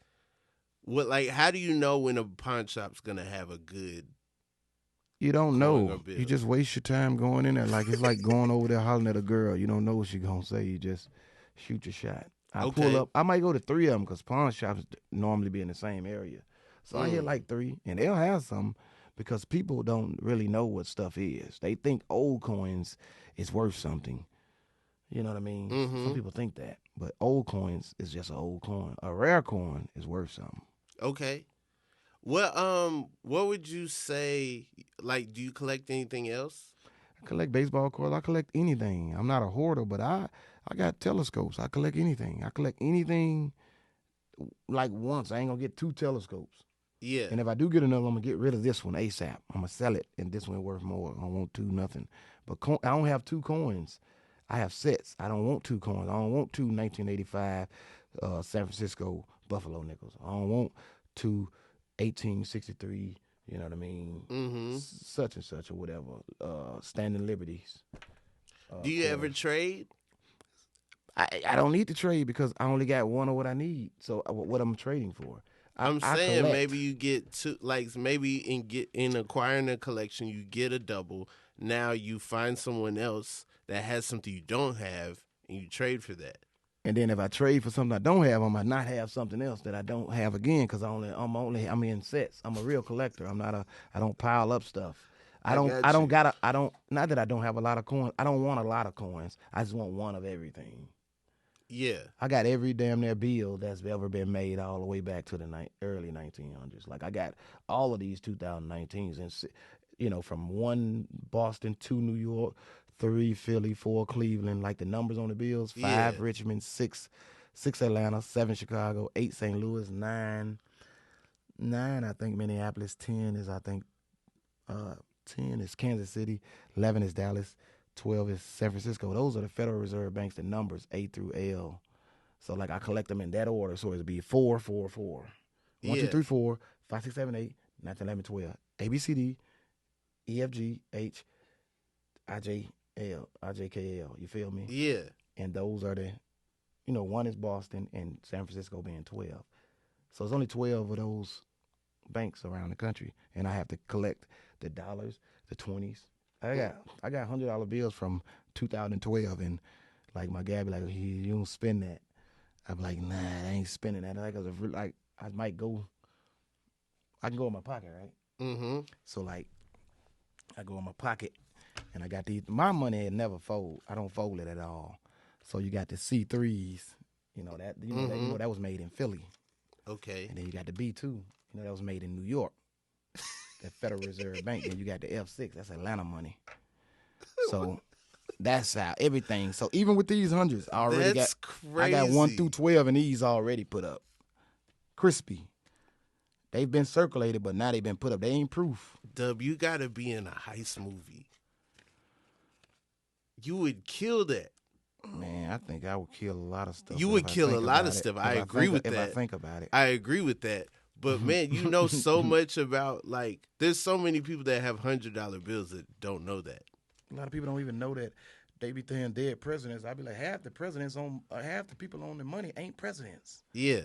how do you know when a pawn shop's going to have a good You don't know. You just waste your time going in there. Like it's like going over there hollering at a girl. You don't know what she's going to say. You just shoot your shot. Pull up. I might go to 3 of them because pawn shops normally be in the same area. So I hit like 3, and they'll have some because people don't really know what stuff is. They think old coins is worth something. You know what I mean? Mm-hmm. Some people think that. But old coins is just an old coin. A rare coin is worth something. Okay. Well, what would you say, like, do you collect anything else? I collect baseball cards. I collect anything. I'm not a hoarder, but I got telescopes. I collect anything. I collect anything like once. I ain't going to get 2 telescopes. Yeah. And if I do get another, I'm going to get rid of this one ASAP. I'm going to sell it, and this one worth more. I don't want 2 nothing. But I don't have 2 coins. I have sets. I don't want 2 coins. I don't want 2 1985 San Francisco Buffalo nickels. I don't want 2 1863, you know what I mean? Mm-hmm. Such and such or whatever. Standing Liberties. Do you ever trade? I don't need to trade because I only got one of what I need. So what I'm trading for? I'm saying maybe you get 2, like maybe in acquiring a collection, you get a double. Now you find someone else that has something you don't have, and you trade for that. And then if I trade for something I don't have, I might not have something else that I don't have again because I'm in sets. I'm a real collector. I don't pile up stuff. Not that I don't have a lot of coins. I don't want a lot of coins. I just want one of everything. Yeah. I got every damn near bill that's ever been made all the way back to the early 1900s. Like I got all of these 2019s and from 1 Boston, 2 New York, 3 Philly, 4 Cleveland, like the numbers on the bills, 5 Richmond, 6 Atlanta, 7 Chicago, 8 St. Louis, 9 I think Minneapolis, 10 is Kansas City, 11 is Dallas, 12 is San Francisco. Those are the Federal Reserve Banks, the numbers A through L. So like I collect them in that order, so it'd be 4, 4, 4. 1, 2, 3, 4, 5, 6, 7, 8, 9, 10, 11, 12. A, B, C, D, E, F, G, H, I, J, L, I, J, K, L. You feel me? Yeah. And those are the, 1 is Boston and San Francisco being 12. So it's only 12 of those banks around the country. And I have to collect the dollars, the 20s. I got $100 bills from 2012, and like my guy be like, you don't spend that. I'm like, nah, I ain't spending that. I might go. I can go in my pocket, right? Mm-hmm. So like, I go in my pocket, and I got these. My money had never fold. I don't fold it at all. So you got the C3s, that was made in Philly. Okay. And then you got the B2, that was made in New York. The Federal Reserve Bank. Then you got the F6. That's Atlanta money. So that's how everything. So even with these hundreds, I got 1 through 12 and these already put up. Crispy. They've been circulated, but now they've been put up. They ain't proof. Dub, you gotta be in a heist movie. You would kill that. Man, I think I would kill a lot of stuff. You would kill a lot of stuff. I agree with that. If I think about it. I agree with that. But man, you know so much about, like, there's so many people that have $100 bills that don't know that. A lot of people don't even know that they be saying dead presidents. I'd be like, half the people on the money ain't presidents. Yeah.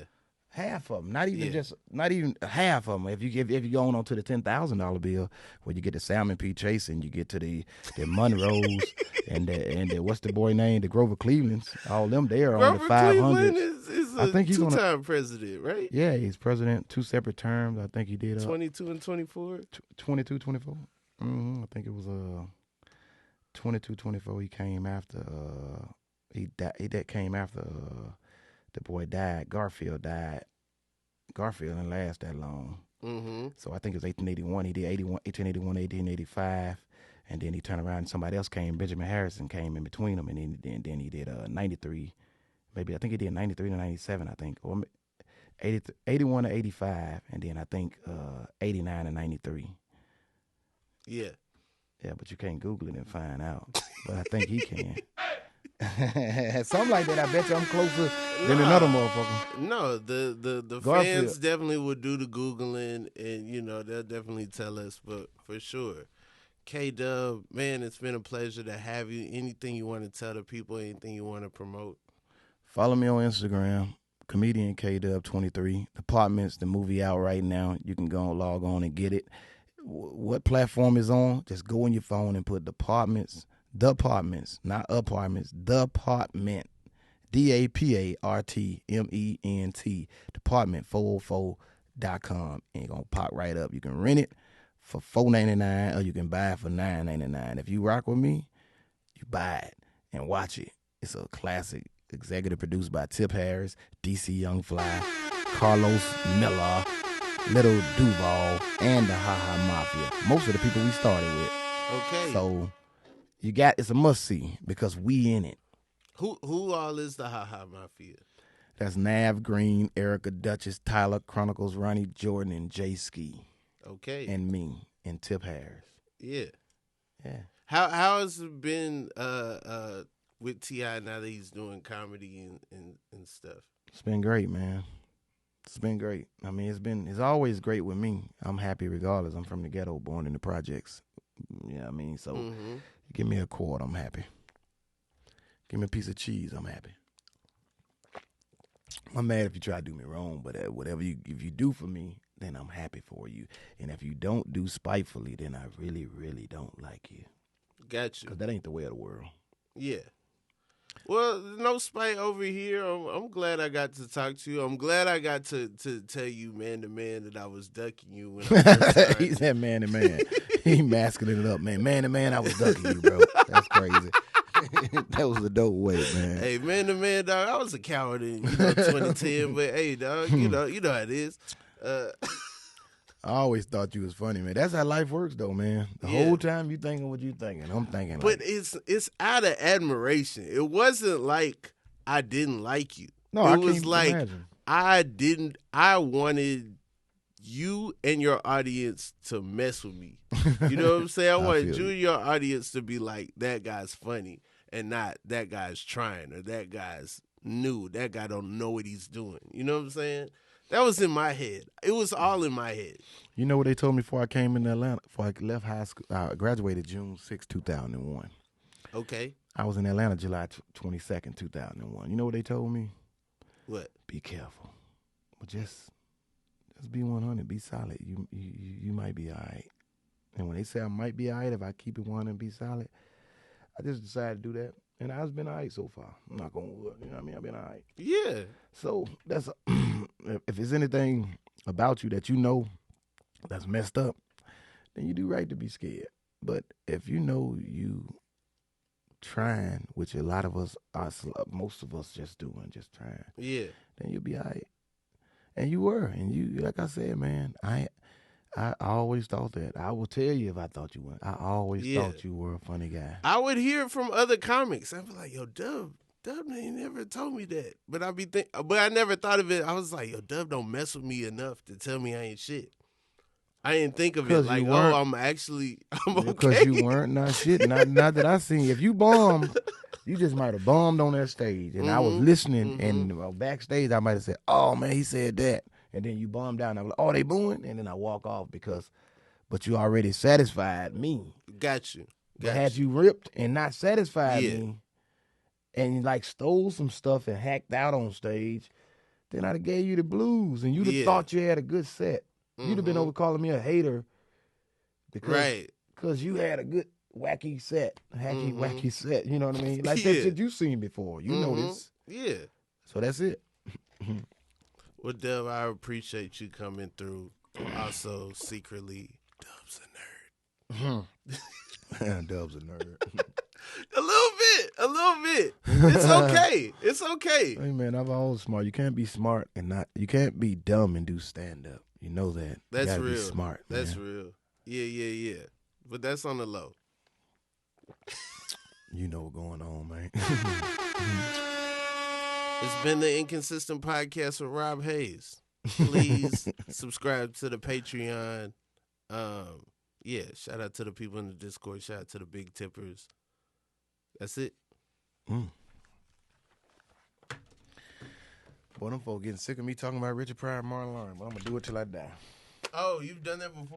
Half of them, not even half of them. If you go on to the $10,000 bill, where you get the Salmon P. Chase and you get to the Monroes and the what's the boy name, the Grover Clevelands, all them there on the 500. Cleveland is a two-time president, right? Yeah, he's president 2 separate terms. I think he did 22 and 24. 22, 24. I think it was 22, 24. He came after. He came after the boy died. Garfield died. Garfield didn't last that long. Mm-hmm. So I think it was 1881. He did 1881, 1885. And then he turned around and somebody else came. Benjamin Harrison came in between them. And then he did 93. Maybe I think he did 93 to 97, I think. Or 81 to 85. And then I think 89 to 93. Yeah. Yeah, but you can't Google it and find out. But I think he can. Something like that. I bet you I'm closer than another motherfucker. No, the fans definitely would do the Googling, and they'll definitely tell us, but for sure. K Dubb, man, it's been a pleasure to have you. Anything you want to tell the people, anything you want to promote? Follow me on Instagram, comedian K Dubb 23. Departments, the movie out right now. You can go log on and get it. What platform is on? Just go on your phone and put Departments, not apartments, Department, DAPARTMENT, Department 404.com. And it's going to pop right up. You can rent it for $4.99 or you can buy it for $9.99. If you rock with me, you buy it and watch it. It's a classic. Executive produced by Tip Harris, DC Young Fly, Carlos Miller, Little Duval, and the Ha Ha Mafia. Most of the people we started with. Okay. So it's a must see because we in it. Who all is the Ha Ha Mafia? That's Nav Green, Erica Duchess, Tyler Chronicles, Ronnie Jordan, and Jay Ski. Okay. And me and Tip Harris. Yeah. Yeah. How has it been with T.I. now that he's doing comedy and stuff? It's been great, man. It's been great. I mean, it's always great with me. I'm happy regardless. I'm from the ghetto, born in the projects. You know what I mean? So give me a quart, I'm happy. Give me a piece of cheese, I'm happy. I'm mad if you try to do me wrong, but if you do for me, then I'm happy for you. And if you don't do spitefully, then I really, really don't like you. Got you. Because that ain't the way of the world. Yeah. Well, no spite over here. I'm glad I got to talk to you. I'm glad I got to tell you man to man that I was ducking you when I first He said man to man. He masking it up, man. Man to man, I was ducking you, bro. That's crazy. That was a dope way, man. Hey, man to man, dog. I was a coward in 2010, but hey, dog, you know how it is. I always thought you was funny, man. That's how life works, though, man. The whole time you thinking what you thinking, I'm thinking. But it's out of admiration. It wasn't like I didn't like you. No, it was like imagine. I wanted you and your audience to mess with me. You know what I'm saying? I wanted you and your audience to be like, that guy's funny, and not that guy's trying or that guy's new. That guy don't know what he's doing. You know what I'm saying? That was in my head. It was all in my head. You know what they told me before I came into Atlanta? Before I left high school, I graduated June 6, 2001. Okay. I was in Atlanta July 22nd, 2001. You know what they told me? What? Be careful. But just be 100. Be solid. You might be all right. And when they say I might be all right if I keep it 100 and be solid, I just decided to do that. And I've been all right so far. I'm not going to, you know what I mean? I've been all right. Yeah. So that's if there's anything about you that you know that's messed up, then you do right to be scared. But if you know you trying, which a lot of us, most of us just doing, just trying, then you'll be all right. And you were. And you, like I said, man, I always thought that. I will tell you if I thought you were. I always thought you were a funny guy. I would hear it from other comics. I'd be like, yo, Dubb ain't never told me that. But I never thought of it. I was like, yo, Dubb don't mess with me enough to tell me I ain't shit. I didn't think of it like, I'm okay. Because you weren't not shit. Not that I seen. If you bombed, you just might have bombed on that stage. And I was listening, and backstage I might have said, oh, man, he said that. And then you bombed down. I was like, oh, they booing? And then I walk off but you already satisfied me. Got you. But had you ripped and not satisfied me, and you like stole some stuff and hacked out on stage, then I'd have gave you the blues, and you'd have thought you had a good set. You'd have been over calling me a hater because you had a good wacky set, wacky set. You know what I mean? Like that shit you seen before. You know this. Yeah. So that's it. Well, Dub, I appreciate you coming through. Also, secretly, Dub's a nerd. Dub's a nerd. A little bit. It's okay. It's okay. Hey man, I'm always smart. You can't be smart and not. You can't be dumb and do stand up. You know that. That's you gotta real. Be smart. That's man. real. Yeah. But that's on the low. You know what's going on, man. It's been the Inconsistent Podcast with Rob Haze. Please subscribe to the Patreon. Shout out to the people in the Discord. Shout out to the big tippers. That's it. Boy, them folks getting sick of me talking about Richard Pryor and Marlon Lawrence, but I'm going to do it till I die. Oh, you've done that before?